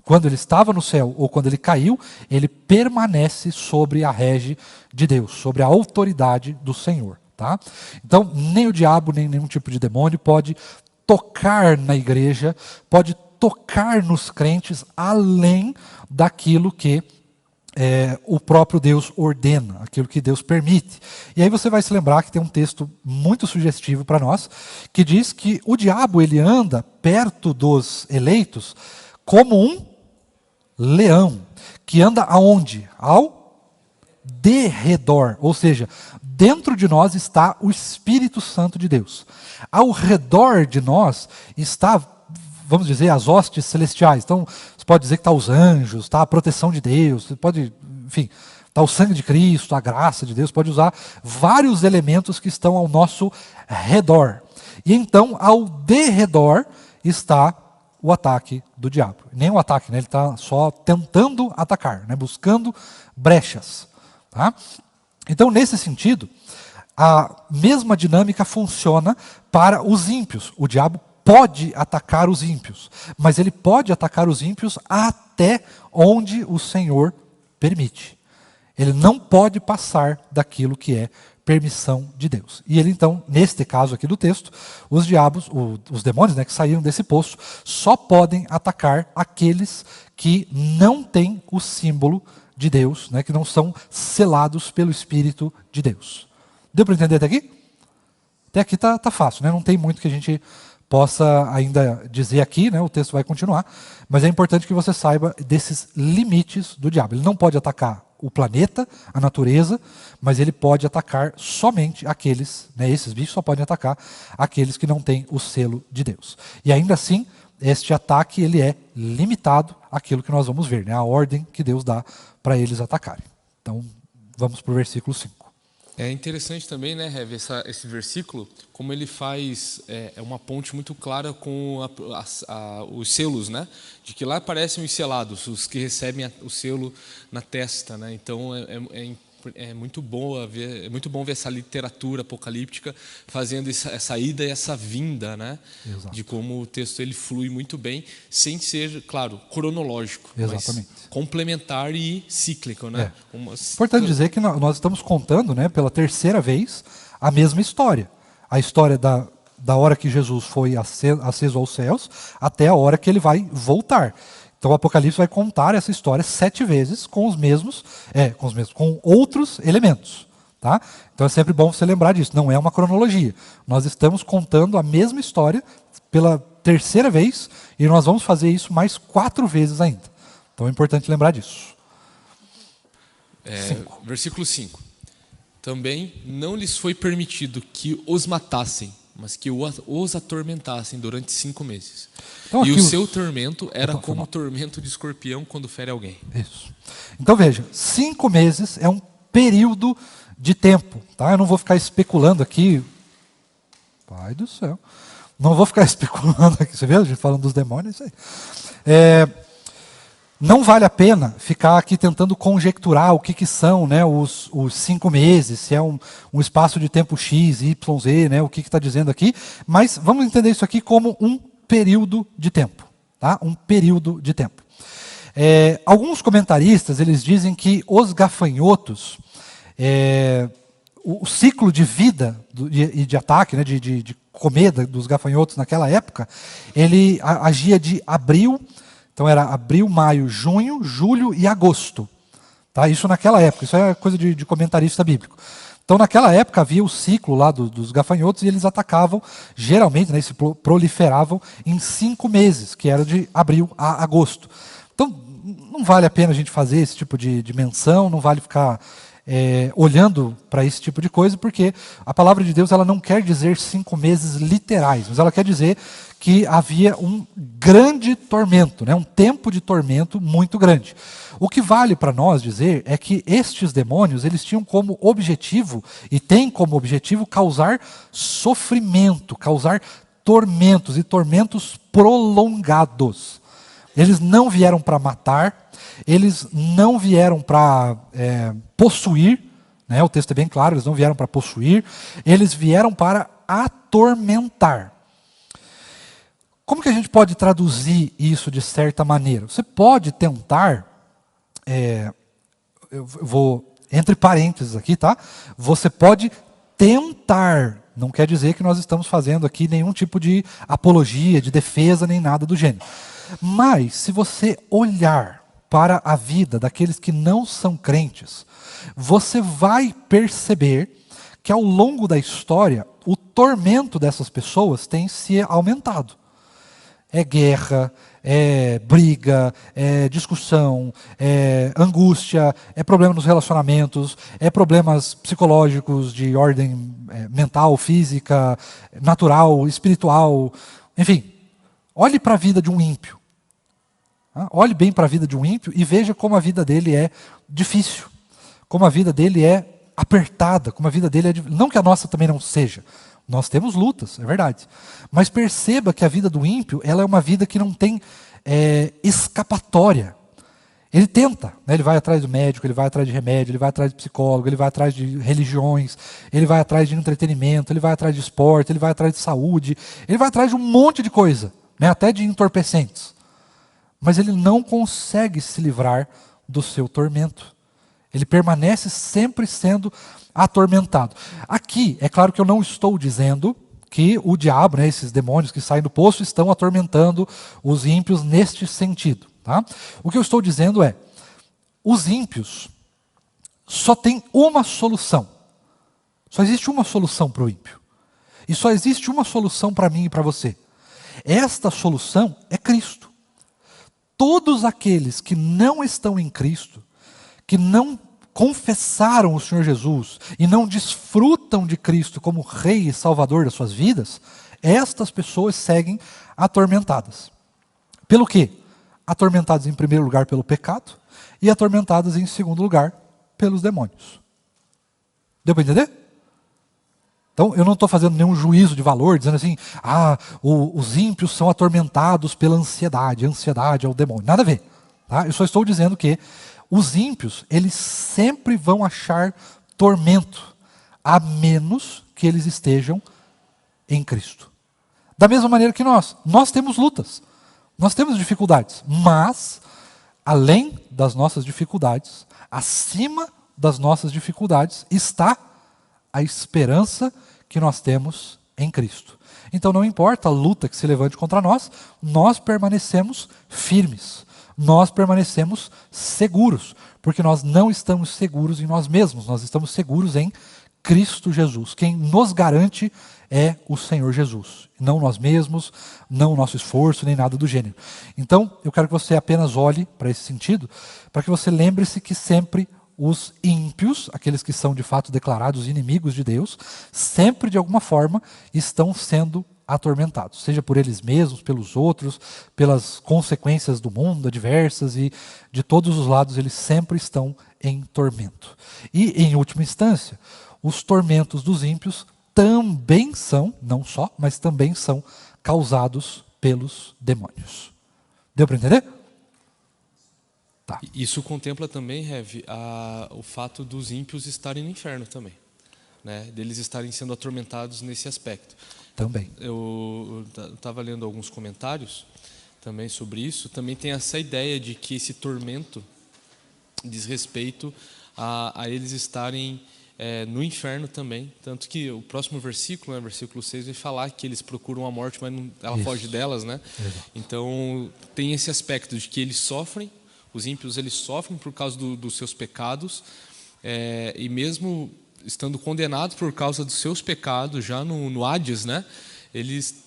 quando ele estava no céu ou quando ele caiu, ele permanece sobre a rege de Deus, sobre a autoridade do Senhor. Tá? Então, nem o diabo, nem nenhum tipo de demônio pode tocar na igreja, pode tocar nos crentes além daquilo que o próprio Deus ordena, aquilo que Deus permite. E aí você vai se lembrar que tem um texto muito sugestivo para nós, que diz que o diabo ele anda perto dos eleitos como um leão, que anda aonde? Ao derredor, ou seja, dentro de nós está o Espírito Santo de Deus. Ao redor de nós está, vamos dizer, as hostes celestiais. Então, você pode dizer que está os anjos, está a proteção de Deus, você pode, enfim, está o sangue de Cristo, a graça de Deus, pode usar vários elementos que estão ao nosso redor. E então, ao derredor está o ataque do diabo. Nem o ataque, né? Ele está só tentando atacar, né? Buscando brechas. Tá? Então, nesse sentido, a mesma dinâmica funciona para os ímpios. O diabo pode atacar os ímpios, mas ele pode atacar os ímpios até onde o Senhor permite. Ele não pode passar daquilo que é permissão de Deus. E ele então, neste caso aqui do texto, os diabos, os demônios, né, que saíram desse poço, só podem atacar aqueles que não têm o símbolo de Deus, né, que não são selados pelo Espírito de Deus. Deu para entender até aqui? Até aqui tá fácil, né? Não tem muito que a gente possa ainda dizer aqui, né? O texto vai continuar, mas é importante que você saiba desses limites do diabo. Ele não pode atacar o planeta, a natureza, mas ele pode atacar somente aqueles, né? Esses bichos só podem atacar aqueles que não têm o selo de Deus. E ainda assim, este ataque ele é limitado àquilo que nós vamos ver, né? A ordem que Deus dá para eles atacarem. Então, vamos para o versículo 5. É interessante também, né, Rev, esse versículo, como ele faz uma ponte muito clara com os selos, né? De que lá aparecem os selados, os que recebem o selo na testa, né? Então é muito bom ver essa literatura apocalíptica fazendo essa ida e essa vinda, né? Exato. De como o texto ele flui muito bem, sem ser, claro, cronológico, Exatamente. mas complementar e cíclico, né? Importante dizer que nós estamos contando, né, pela terceira vez a mesma história. A história da hora que Jesus foi aceso aos céus até a hora que ele vai voltar. Então o Apocalipse vai contar essa história 7 vezes com com outros elementos. Tá? Então é sempre bom você lembrar disso, não é uma cronologia. Nós estamos contando a mesma história pela terceira vez e nós vamos fazer isso mais 4 vezes ainda. Então é importante lembrar disso. Versículo 5. Também não lhes foi permitido que os matassem, mas que os atormentassem durante 5 meses. Então, e o seu tormento era como o tormento de escorpião quando fere alguém. Isso. Então veja, 5 meses é um período de tempo. Tá? Eu não vou ficar especulando aqui. Pai do céu. Não vou ficar especulando aqui. Você viu? A gente falando dos demônios, isso aí. Não vale a pena ficar aqui tentando conjecturar o que são, né, os 5 meses, se é um espaço de tempo X, Y, Z, né, o que está dizendo aqui. Mas vamos entender isso aqui como um período de tempo. Tá? Um período de tempo. Alguns comentaristas eles dizem que os gafanhotos, o ciclo de vida e de ataque, né, de comida dos gafanhotos naquela época, ele agia de abril. Então era abril, maio, junho, julho e agosto. Tá? Isso naquela época, isso é coisa de comentarista bíblico. Então naquela época havia o ciclo lá dos gafanhotos e eles atacavam, geralmente, né, se proliferavam em 5 meses, que era de abril a agosto. Então não vale a pena a gente fazer esse tipo de menção, não vale ficar olhando para esse tipo de coisa, porque a palavra de Deus ela não quer dizer 5 meses literais, mas ela quer dizer que havia um grande tormento, né? Um tempo de tormento muito grande. O que vale para nós dizer é que estes demônios eles tinham como objetivo, e têm como objetivo, causar sofrimento, causar tormentos, e tormentos prolongados. Eles não vieram para matar, eles não vieram para possuir, né? O texto é bem claro, eles não vieram para possuir, eles vieram para atormentar. Como que a gente pode traduzir isso de certa maneira? Você pode tentar, eu vou entre parênteses aqui, tá? Você pode tentar, não quer dizer que nós estamos fazendo aqui nenhum tipo de apologia, de defesa, nem nada do gênero. Mas, se você olhar para a vida daqueles que não são crentes, você vai perceber que ao longo da história, o tormento dessas pessoas tem se aumentado. É guerra, é briga, é discussão, é angústia, é problema nos relacionamentos, é problemas psicológicos de ordem mental, física, natural, espiritual. Enfim, olhe para a vida de um ímpio. Olhe bem para a vida de um ímpio e veja como a vida dele é difícil, como a vida dele é apertada, como a vida dele é... Não que a nossa também não seja. Nós temos lutas, é verdade. Mas perceba que a vida do ímpio ela é uma vida que não tem escapatória. Ele tenta, né? Ele vai atrás do médico, ele vai atrás de remédio, ele vai atrás de psicólogo, ele vai atrás de religiões, ele vai atrás de entretenimento, ele vai atrás de esporte, ele vai atrás de saúde, ele vai atrás de um monte de coisa, né? Até de entorpecentes. Mas ele não consegue se livrar do seu tormento. Ele permanece sempre sendo atormentado. Aqui, é claro que eu não estou dizendo que o diabo, né, esses demônios que saem do poço, estão atormentando os ímpios neste sentido. Tá? O que eu estou dizendo é, os ímpios só tem uma solução. Só existe uma solução para o ímpio. E só existe uma solução para mim e para você. Esta solução é Cristo. Todos aqueles que não estão em Cristo, que não confessaram o Senhor Jesus e não desfrutam de Cristo como Rei e Salvador das suas vidas, estas pessoas seguem atormentadas. Pelo quê? Atormentadas em primeiro lugar pelo pecado e atormentadas em segundo lugar pelos demônios. Deu para entender? Então, eu não estou fazendo nenhum juízo de valor, dizendo assim, os ímpios são atormentados pela ansiedade, a ansiedade é o demônio. Nada a ver. Tá? Eu só estou dizendo que os ímpios, eles sempre vão achar tormento, a menos que eles estejam em Cristo. Da mesma maneira que nós temos lutas, nós temos dificuldades, mas, além das nossas dificuldades, acima das nossas dificuldades, está a esperança que nós temos em Cristo. Então não importa a luta que se levante contra nós, nós permanecemos firmes, nós permanecemos seguros, porque nós não estamos seguros em nós mesmos, nós estamos seguros em Cristo Jesus. Quem nos garante é o Senhor Jesus, não nós mesmos, não o nosso esforço, nem nada do gênero. Então, eu quero que você apenas olhe para esse sentido, para que você lembre-se que sempre os ímpios, aqueles que são de fato declarados inimigos de Deus, sempre de alguma forma estão sendo atormentados, seja por eles mesmos, pelos outros, pelas consequências do mundo adversas, e de todos os lados eles sempre estão em tormento. E, em última instância, os tormentos dos ímpios também são, não só, mas também são causados pelos demônios. Deu para entender? Tá. Isso contempla também, Rev, o fato dos ímpios estarem no inferno também, né? Deles estarem sendo atormentados nesse aspecto. Também. Eu estava lendo alguns comentários também sobre isso. Também tem essa ideia de que esse tormento diz respeito a eles estarem no inferno também. Tanto que o próximo versículo, né, versículo 6, vai falar que eles procuram a morte, mas ela foge delas, né? Então tem esse aspecto de que eles sofrem. Os ímpios eles sofrem por causa dos seus pecados, e mesmo estando condenados por causa dos seus pecados, já no Hades, né, eles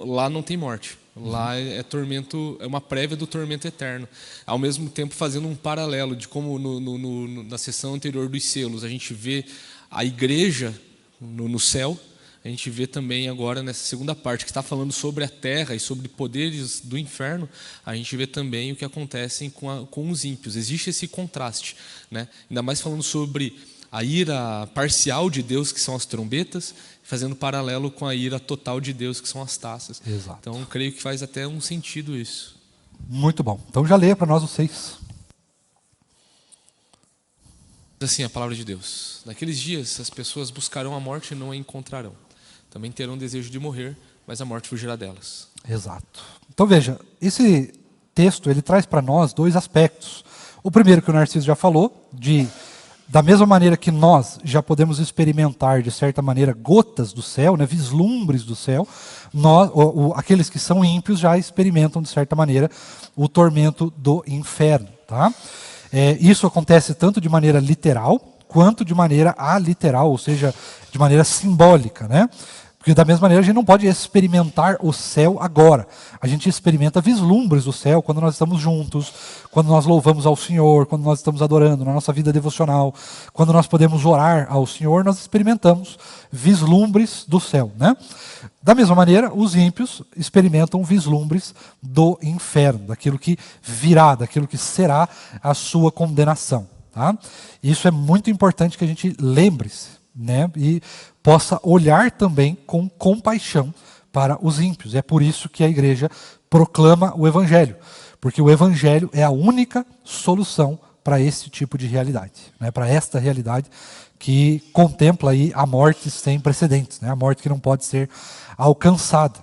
lá não tem morte, Lá é tormento, é uma prévia do tormento eterno. Ao mesmo tempo fazendo um paralelo de como na sessão anterior dos selos a gente vê a igreja no céu, a gente vê também agora nessa segunda parte que está falando sobre a terra e sobre poderes do inferno, a gente vê também o que acontece com os ímpios. Existe esse contraste, né? Ainda mais falando sobre a ira parcial de Deus, que são as trombetas, fazendo paralelo com a ira total de Deus, que são as taças. Exato. Então, creio que faz até um sentido isso. Muito bom. Então já leia para nós os 6. Assim, a palavra de Deus. Naqueles dias, as pessoas buscarão a morte e não a encontrarão. Também terão desejo de morrer, mas a morte fugirá delas. Exato. Então veja, esse texto ele traz para nós 2 aspectos. O primeiro que o Narciso já falou, da mesma maneira que nós já podemos experimentar, de certa maneira, gotas do céu, né, vislumbres do céu, aqueles que são ímpios já experimentam, de certa maneira, o tormento do inferno. Tá? Isso acontece tanto de maneira literal, quanto de maneira aliteral, ou seja, de maneira simbólica, né? Porque da mesma maneira a gente não pode experimentar o céu agora. A gente experimenta vislumbres do céu quando nós estamos juntos, quando nós louvamos ao Senhor, quando nós estamos adorando na nossa vida devocional, quando nós podemos orar ao Senhor, nós experimentamos vislumbres do céu, né? Da mesma maneira, os ímpios experimentam vislumbres do inferno, daquilo que virá, daquilo que será a sua condenação. Tá? Isso é muito importante que a gente lembre-se, né? E possa olhar também com compaixão para os ímpios. É por isso que a igreja proclama o Evangelho, porque o Evangelho é a única solução para esse tipo de realidade, né? Para esta realidade que contempla aí a morte sem precedentes, né? A morte que não pode ser alcançada.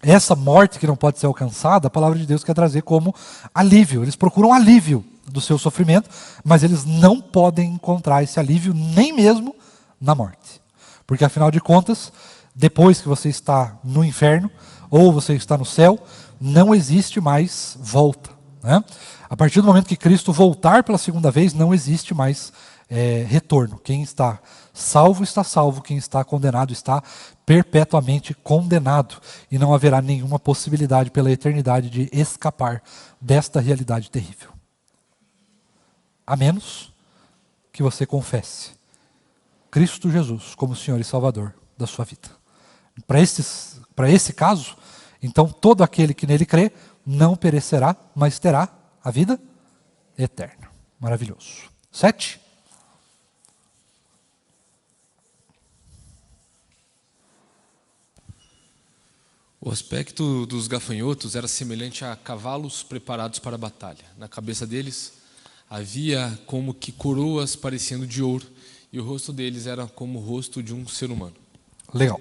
Essa morte que não pode ser alcançada, a palavra de Deus quer trazer como alívio. Eles procuram alívio do seu sofrimento, mas eles não podem encontrar esse alívio nem mesmo na morte. Porque afinal de contas, depois que você está no inferno ou você está no céu, não existe mais volta, né? A partir do momento que Cristo voltar pela segunda vez, não existe mais retorno. Quem está salvo, quem está condenado está perpetuamente condenado. E não haverá nenhuma possibilidade pela eternidade de escapar desta realidade terrível. A menos que você confesse Cristo Jesus como Senhor e Salvador da sua vida. Para esse caso, então todo aquele que nele crê não perecerá, mas terá a vida eterna. Maravilhoso. 7. O aspecto dos gafanhotos era semelhante a cavalos preparados para a batalha. Na cabeça deles havia como que coroas parecendo de ouro, e o rosto deles era como o rosto de um ser humano. Legal.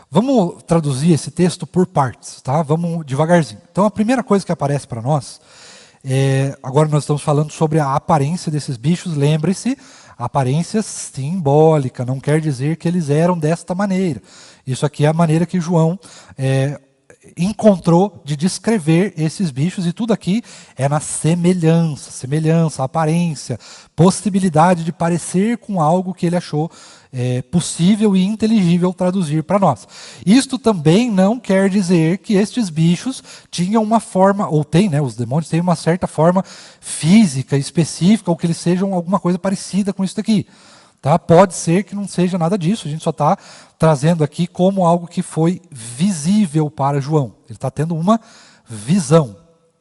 Vamos traduzir esse texto por partes, tá? Vamos devagarzinho. Então a primeira coisa que aparece para nós, agora nós estamos falando sobre a aparência desses bichos. Lembre-se, aparência simbólica, não quer dizer que eles eram desta maneira. Isso aqui é a maneira que João encontrou de descrever esses bichos, e tudo aqui é na semelhança, aparência, possibilidade de parecer com algo que ele achou possível e inteligível traduzir para nós. Isto também não quer dizer que estes bichos tinham uma forma, ou tem, né, os demônios têm uma certa forma física específica, ou que eles sejam alguma coisa parecida com isso daqui. Tá? Pode ser que não seja nada disso, a gente só está trazendo aqui como algo que foi visível para João. Ele está tendo uma visão,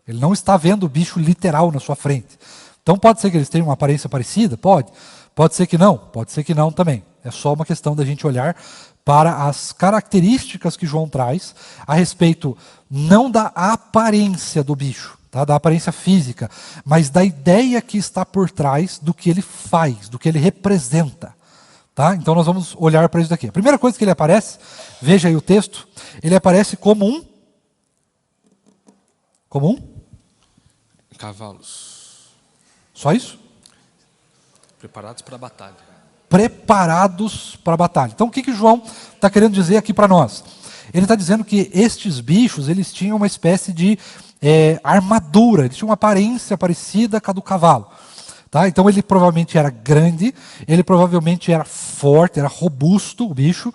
ele não está vendo o bicho literal na sua frente. Então pode ser que eles tenham uma aparência parecida? Pode ser que não também. É só uma questão da gente olhar para as características que João traz a respeito não da aparência do bicho, tá? Da aparência física, mas da ideia que está por trás do que ele faz, do que ele representa. Tá? Então nós vamos olhar para isso daqui. A primeira coisa que ele aparece, veja aí o texto, ele aparece como um cavalos. Só isso? Preparados para a batalha. Preparados para a batalha. Então o que João está querendo dizer aqui para nós? Ele está dizendo que estes bichos, eles tinham uma espécie de armadura, eles tinham uma aparência parecida com a do cavalo. Tá? Então ele provavelmente era grande, ele provavelmente era forte, era robusto o bicho,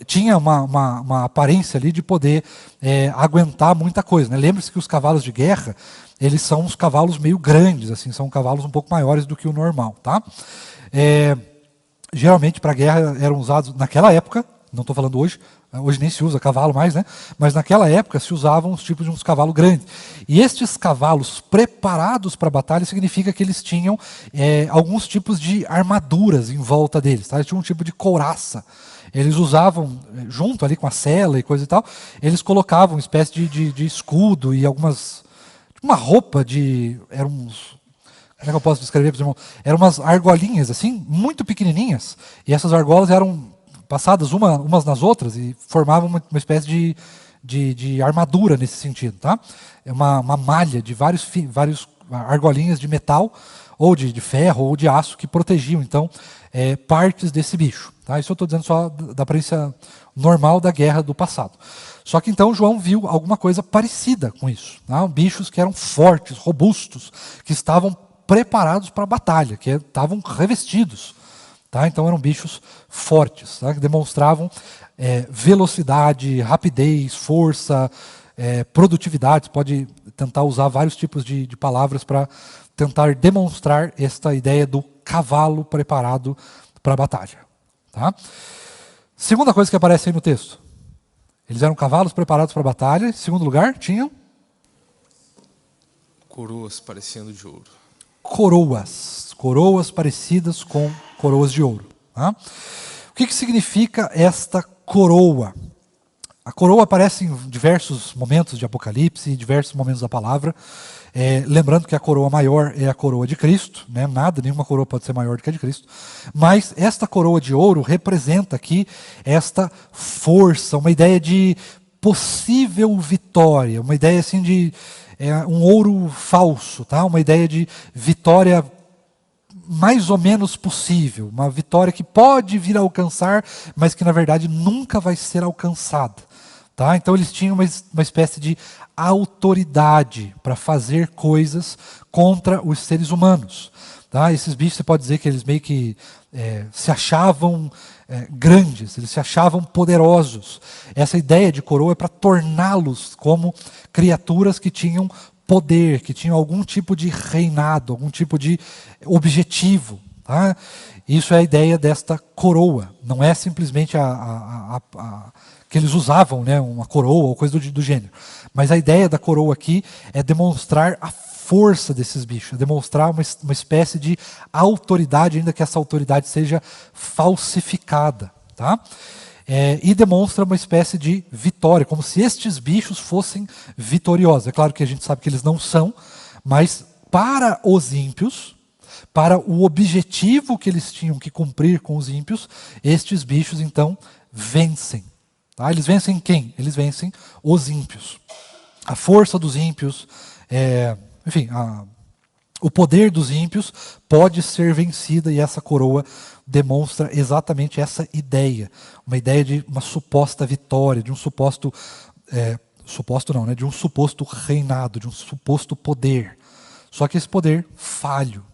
tinha uma aparência ali de poder aguentar muita coisa, né? Lembre-se que os cavalos de guerra, eles são uns cavalos meio grandes, assim, são cavalos um pouco maiores do que o normal, tá? Geralmente para guerra eram usados naquela época, não estou falando hoje nem se usa cavalo mais, né? Mas naquela época se usavam os tipos de uns cavalos grandes. E estes cavalos preparados para a batalha significa que eles tinham alguns tipos de armaduras em volta deles, tá? Eles tinham um tipo de couraça. Eles usavam, junto ali com a sela e coisa e tal, eles colocavam uma espécie de escudo e algumas... uma roupa de... eram uns... como é que eu posso descrever para os irmãos? Eram umas argolinhas, assim, muito pequenininhas. E essas argolas eram passadas umas nas outras e formavam uma espécie de armadura nesse sentido, tá? É uma malha de vários argolinhas de metal, ou de ferro, ou de aço, que protegiam, então, partes desse bicho. Tá? Isso eu estou dizendo só da aparência normal da guerra do passado. Só que então João viu alguma coisa parecida com isso. Tá? Bichos que eram fortes, robustos, que estavam preparados para a batalha, que estavam revestidos. Tá? Então eram bichos fortes, tá? Que demonstravam velocidade, rapidez, força, produtividade. Você pode tentar usar vários tipos de palavras para tentar demonstrar esta ideia do cavalo preparado para a batalha. Tá? Segunda coisa que aparece aí no texto. Eles eram cavalos preparados para a batalha. Em segundo lugar, tinham coroas parecendo de ouro. Coroas parecidas com coroas de ouro. Tá? O que significa esta coroa? A coroa aparece em diversos momentos de Apocalipse, em diversos momentos da palavra. Lembrando que a coroa maior é a coroa de Cristo, né? Nenhuma coroa pode ser maior do que a de Cristo. Mas esta coroa de ouro representa aqui esta força, uma ideia de possível vitória, uma ideia assim de um ouro falso, tá? Uma ideia de vitória mais ou menos possível, uma vitória que pode vir a alcançar, mas que na verdade nunca vai ser alcançada. Tá? Então eles tinham uma espécie de autoridade para fazer coisas contra os seres humanos. Tá? Esses bichos, você pode dizer que eles meio que se achavam grandes, eles se achavam poderosos. Essa ideia de coroa é para torná-los como criaturas que tinham poder, que tinham algum tipo de reinado, algum tipo de objetivo. Tá? Isso é a ideia desta coroa. Não é simplesmente que eles usavam, né, uma coroa ou coisa do gênero. Mas a ideia da coroa aqui é demonstrar a força desses bichos, é demonstrar uma espécie de autoridade, ainda que essa autoridade seja falsificada. Tá? E demonstra uma espécie de vitória, como se estes bichos fossem vitoriosos. É claro que a gente sabe que eles não são, mas para os ímpios, para o objetivo que eles tinham que cumprir com os ímpios, estes bichos então vencem. Tá? Eles vencem quem? Eles vencem os ímpios. A força dos ímpios, enfim, o poder dos ímpios pode ser vencida, e essa coroa demonstra exatamente essa ideia. Uma ideia de uma suposta vitória, de um suposto não, né? De um suposto reinado, de um suposto poder. Só que esse poder falho,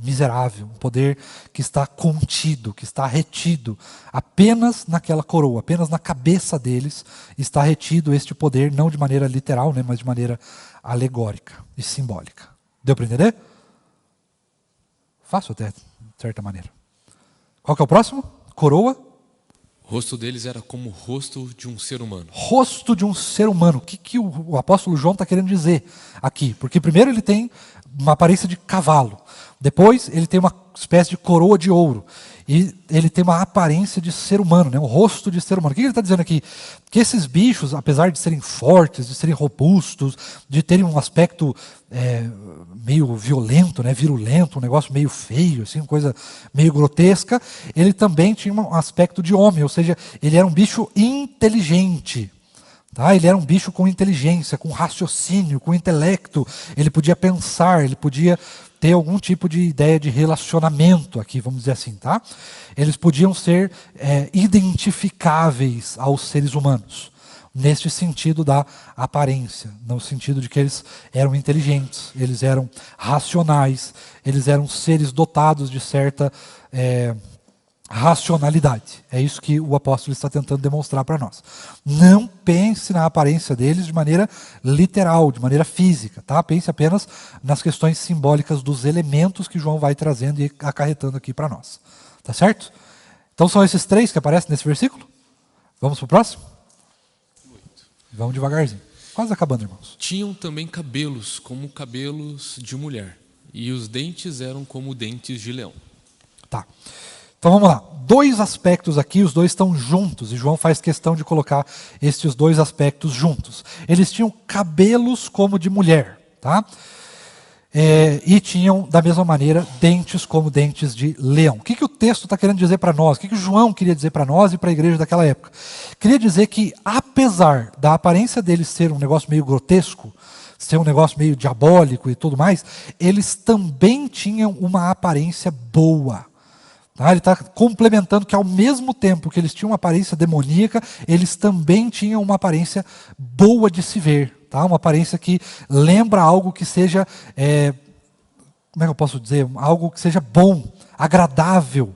miserável, um poder que está contido, que está retido apenas naquela coroa, apenas na cabeça deles está retido este poder, não de maneira literal, né, mas de maneira alegórica e simbólica. Deu para entender? Fácil até, de certa maneira. Qual que é o próximo? Coroa. O rosto deles era como o rosto de um ser humano. Rosto de um ser humano. O que o apóstolo João está querendo dizer aqui? Porque primeiro ele tem uma aparência de cavalo. Depois ele tem uma espécie de coroa de ouro. E ele tem uma aparência de ser humano, né? Um rosto de ser humano. O que ele está dizendo aqui? Que esses bichos, apesar de serem fortes, de serem robustos, de terem um aspecto meio violento, né? Virulento, um negócio meio feio, assim, uma coisa meio grotesca, ele também tinha um aspecto de homem, ou seja, ele era um bicho inteligente. Tá? Ele era um bicho com inteligência, com raciocínio, com intelecto. Ele podia pensar, ele podia ter algum tipo de ideia de relacionamento aqui, vamos dizer assim. Tá? Eles podiam ser identificáveis aos seres humanos, neste sentido da aparência, no sentido de que eles eram inteligentes, eles eram racionais, eles eram seres dotados de certa racionalidade. É isso que o apóstolo está tentando demonstrar para nós. Não pense na aparência deles de maneira literal, de maneira física, tá? Pense apenas nas questões simbólicas dos elementos que João vai trazendo e acarretando aqui para nós. Tá certo? Então são esses três que aparecem nesse versículo? Vamos para o próximo? Vamos devagarzinho. Quase acabando, irmãos. Tinham também cabelos como cabelos de mulher, e os dentes eram como dentes de leão. Tá. Então vamos lá. Dois aspectos aqui, os dois estão juntos, e João faz questão de colocar estes dois aspectos juntos. Eles tinham cabelos como de mulher, tá? E tinham, da mesma maneira, dentes como dentes de leão. O que o texto está querendo dizer para nós? O que João queria dizer para nós e para a igreja daquela época? Queria dizer que, apesar da aparência deles ser um negócio meio grotesco, ser um negócio meio diabólico e tudo mais, eles também tinham uma aparência boa. Tá? Ele está complementando que, ao mesmo tempo que eles tinham uma aparência demoníaca, eles também tinham uma aparência boa de se ver. Tá? Uma aparência que lembra algo que seja, como é que eu posso dizer? Algo que seja bom, agradável,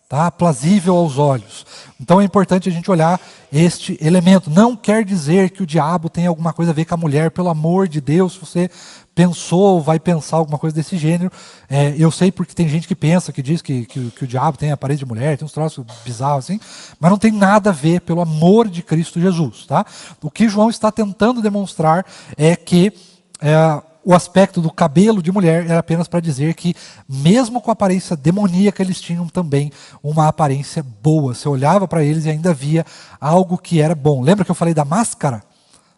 tá? Aprazível aos olhos. Então é importante a gente olhar este elemento. Não quer dizer que o diabo tem alguma coisa a ver com a mulher, pelo amor de Deus, se você pensou ou vai pensar alguma coisa desse gênero. Eu sei porque tem gente que pensa, que diz que o diabo tem aparência de mulher, tem uns troços bizarros assim, mas não tem nada a ver, pelo amor de Cristo Jesus. Tá? O que João está tentando demonstrar é que o aspecto do cabelo de mulher era apenas para dizer que, mesmo com a aparência demoníaca, eles tinham também uma aparência boa. Você olhava para eles e ainda via algo que era bom. Lembra que eu falei da máscara?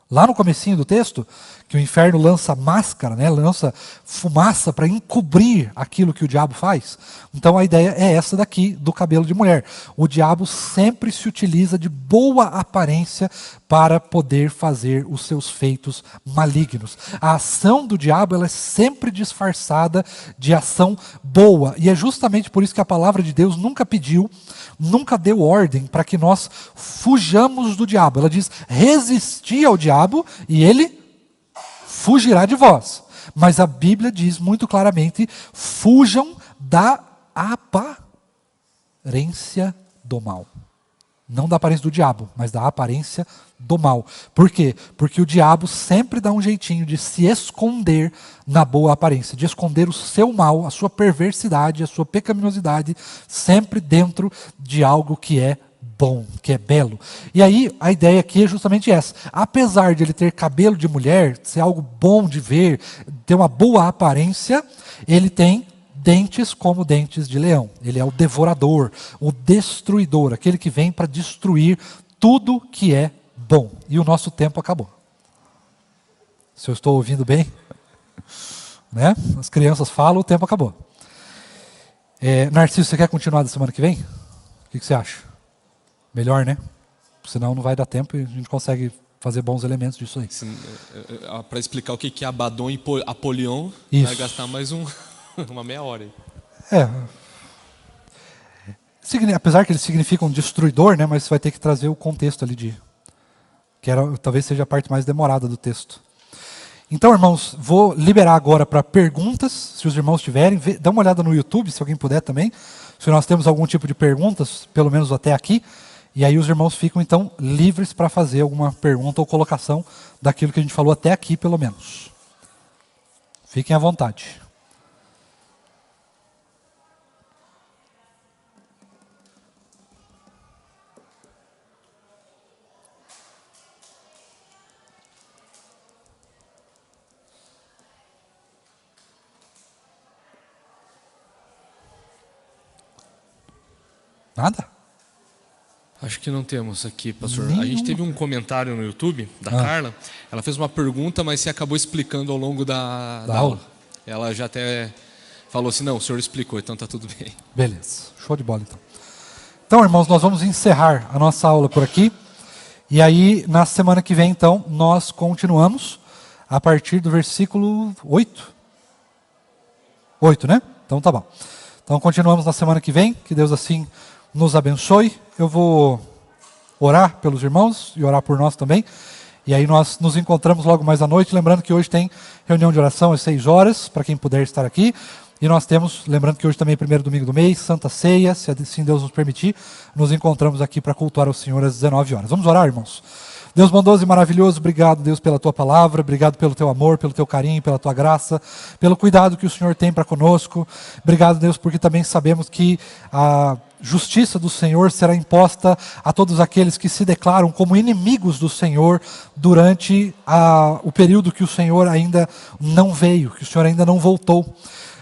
Lá no comecinho do texto, que o inferno lança máscara, né, lança fumaça para encobrir aquilo que o diabo faz. Então a ideia é essa daqui, do cabelo de mulher. O diabo sempre se utiliza de boa aparência para poder fazer os seus feitos malignos. A ação do diabo, ela é sempre disfarçada de ação boa. E é justamente por isso que a palavra de Deus nunca pediu, nunca deu ordem para que nós fujamos do diabo. Ela diz: resisti ao diabo e ele fugirá de vós. Mas a Bíblia diz muito claramente: fujam da aparência do mal. Não da aparência do diabo, mas da aparência do mal. Por quê? Porque o diabo sempre dá um jeitinho de se esconder na boa aparência, de esconder o seu mal, a sua perversidade, a sua pecaminosidade, sempre dentro de algo que é bom, que é belo. E aí a ideia aqui é justamente essa. Apesar de ele ter cabelo de mulher, ser algo bom de ver, ter uma boa aparência, ele tem dentes como dentes de leão. Ele é o devorador, o destruidor, aquele que vem para destruir tudo que é bom. E o nosso tempo acabou. Se eu estou ouvindo bem, né? As crianças falam, o tempo acabou. Narciso, você quer continuar da semana que vem? O que você acha? Melhor, né? Senão não vai dar tempo e a gente consegue fazer bons elementos disso aí. Para explicar o que é Abaddon e Apolion, vai gastar mais uma meia hora aí. Apesar que eles significam destruidor, né, mas você vai ter que trazer o contexto ali talvez seja a parte mais demorada do texto. Então, irmãos, vou liberar agora para perguntas, se os irmãos tiverem. Dá uma olhada no YouTube, se alguém puder também, se nós temos algum tipo de perguntas, pelo menos até aqui. E aí os irmãos ficam, então, livres para fazer alguma pergunta ou colocação daquilo que a gente falou até aqui, pelo menos. Fiquem à vontade. Nada? Acho que não temos aqui, pastor. A gente teve um comentário no YouTube da Carla. Ela fez uma pergunta, mas você acabou explicando ao longo da aula. Ela já até falou assim: não, o senhor explicou, então está tudo bem. Beleza, show de bola então. Então, irmãos, nós vamos encerrar a nossa aula por aqui. E aí, na semana que vem, então, nós continuamos a partir do versículo 8. 8, né? Então tá bom. Então continuamos na semana que vem, que Deus assim nos abençoe. Eu vou orar pelos irmãos e orar por nós também. E aí nós nos encontramos logo mais à noite. Lembrando que hoje tem reunião de oração às 6 horas, para quem puder estar aqui. E nós temos, lembrando que hoje também é o primeiro domingo do mês, Santa Ceia, se assim Deus nos permitir, nos encontramos aqui para cultuar ao Senhor às 19 horas. Vamos orar, irmãos? Deus bondoso e maravilhoso, obrigado, Deus, pela Tua palavra, obrigado pelo Teu amor, pelo Teu carinho, pela Tua graça, pelo cuidado que o Senhor tem para conosco. Obrigado, Deus, porque também sabemos que a justiça do Senhor será imposta a todos aqueles que se declaram como inimigos do Senhor durante o período que o Senhor ainda não veio, que o Senhor ainda não voltou.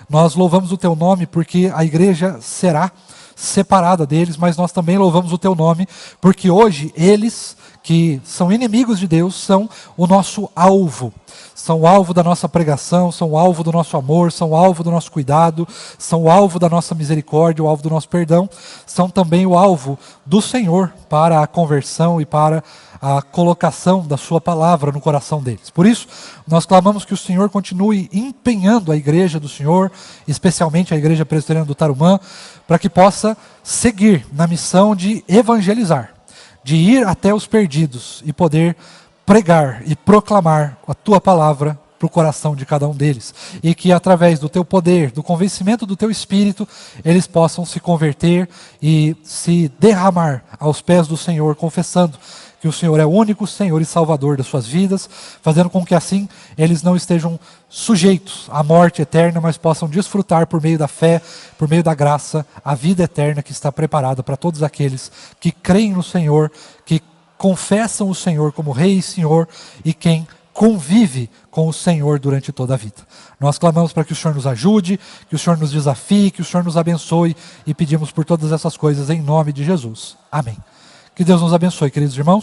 Nós louvamos o Teu nome porque a igreja será separada deles, mas nós também louvamos o Teu nome porque hoje eles, que são inimigos de Deus, são o nosso alvo. São o alvo da nossa pregação, são o alvo do nosso amor, são o alvo do nosso cuidado, são o alvo da nossa misericórdia, o alvo do nosso perdão, são também o alvo do Senhor para a conversão e para a colocação da sua palavra no coração deles. Por isso, nós clamamos que o Senhor continue empenhando a igreja do Senhor, especialmente a igreja presbiteriana do Tarumã, para que possa seguir na missão de evangelizar, de ir até os perdidos e poder pregar e proclamar a Tua palavra para o coração de cada um deles. E que através do Teu poder, do convencimento do Teu Espírito, eles possam se converter e se derramar aos pés do Senhor, confessando que o Senhor é o único Senhor e Salvador das suas vidas, fazendo com que assim eles não estejam sujeitos à morte eterna, mas possam desfrutar por meio da fé, por meio da graça, a vida eterna que está preparada para todos aqueles que creem no Senhor, que confessam o Senhor como Rei e Senhor e quem convive com o Senhor durante toda a vida. Nós clamamos para que o Senhor nos ajude, que o Senhor nos desafie, que o Senhor nos abençoe e pedimos por todas essas coisas em nome de Jesus. Amém. Que Deus nos abençoe, queridos irmãos.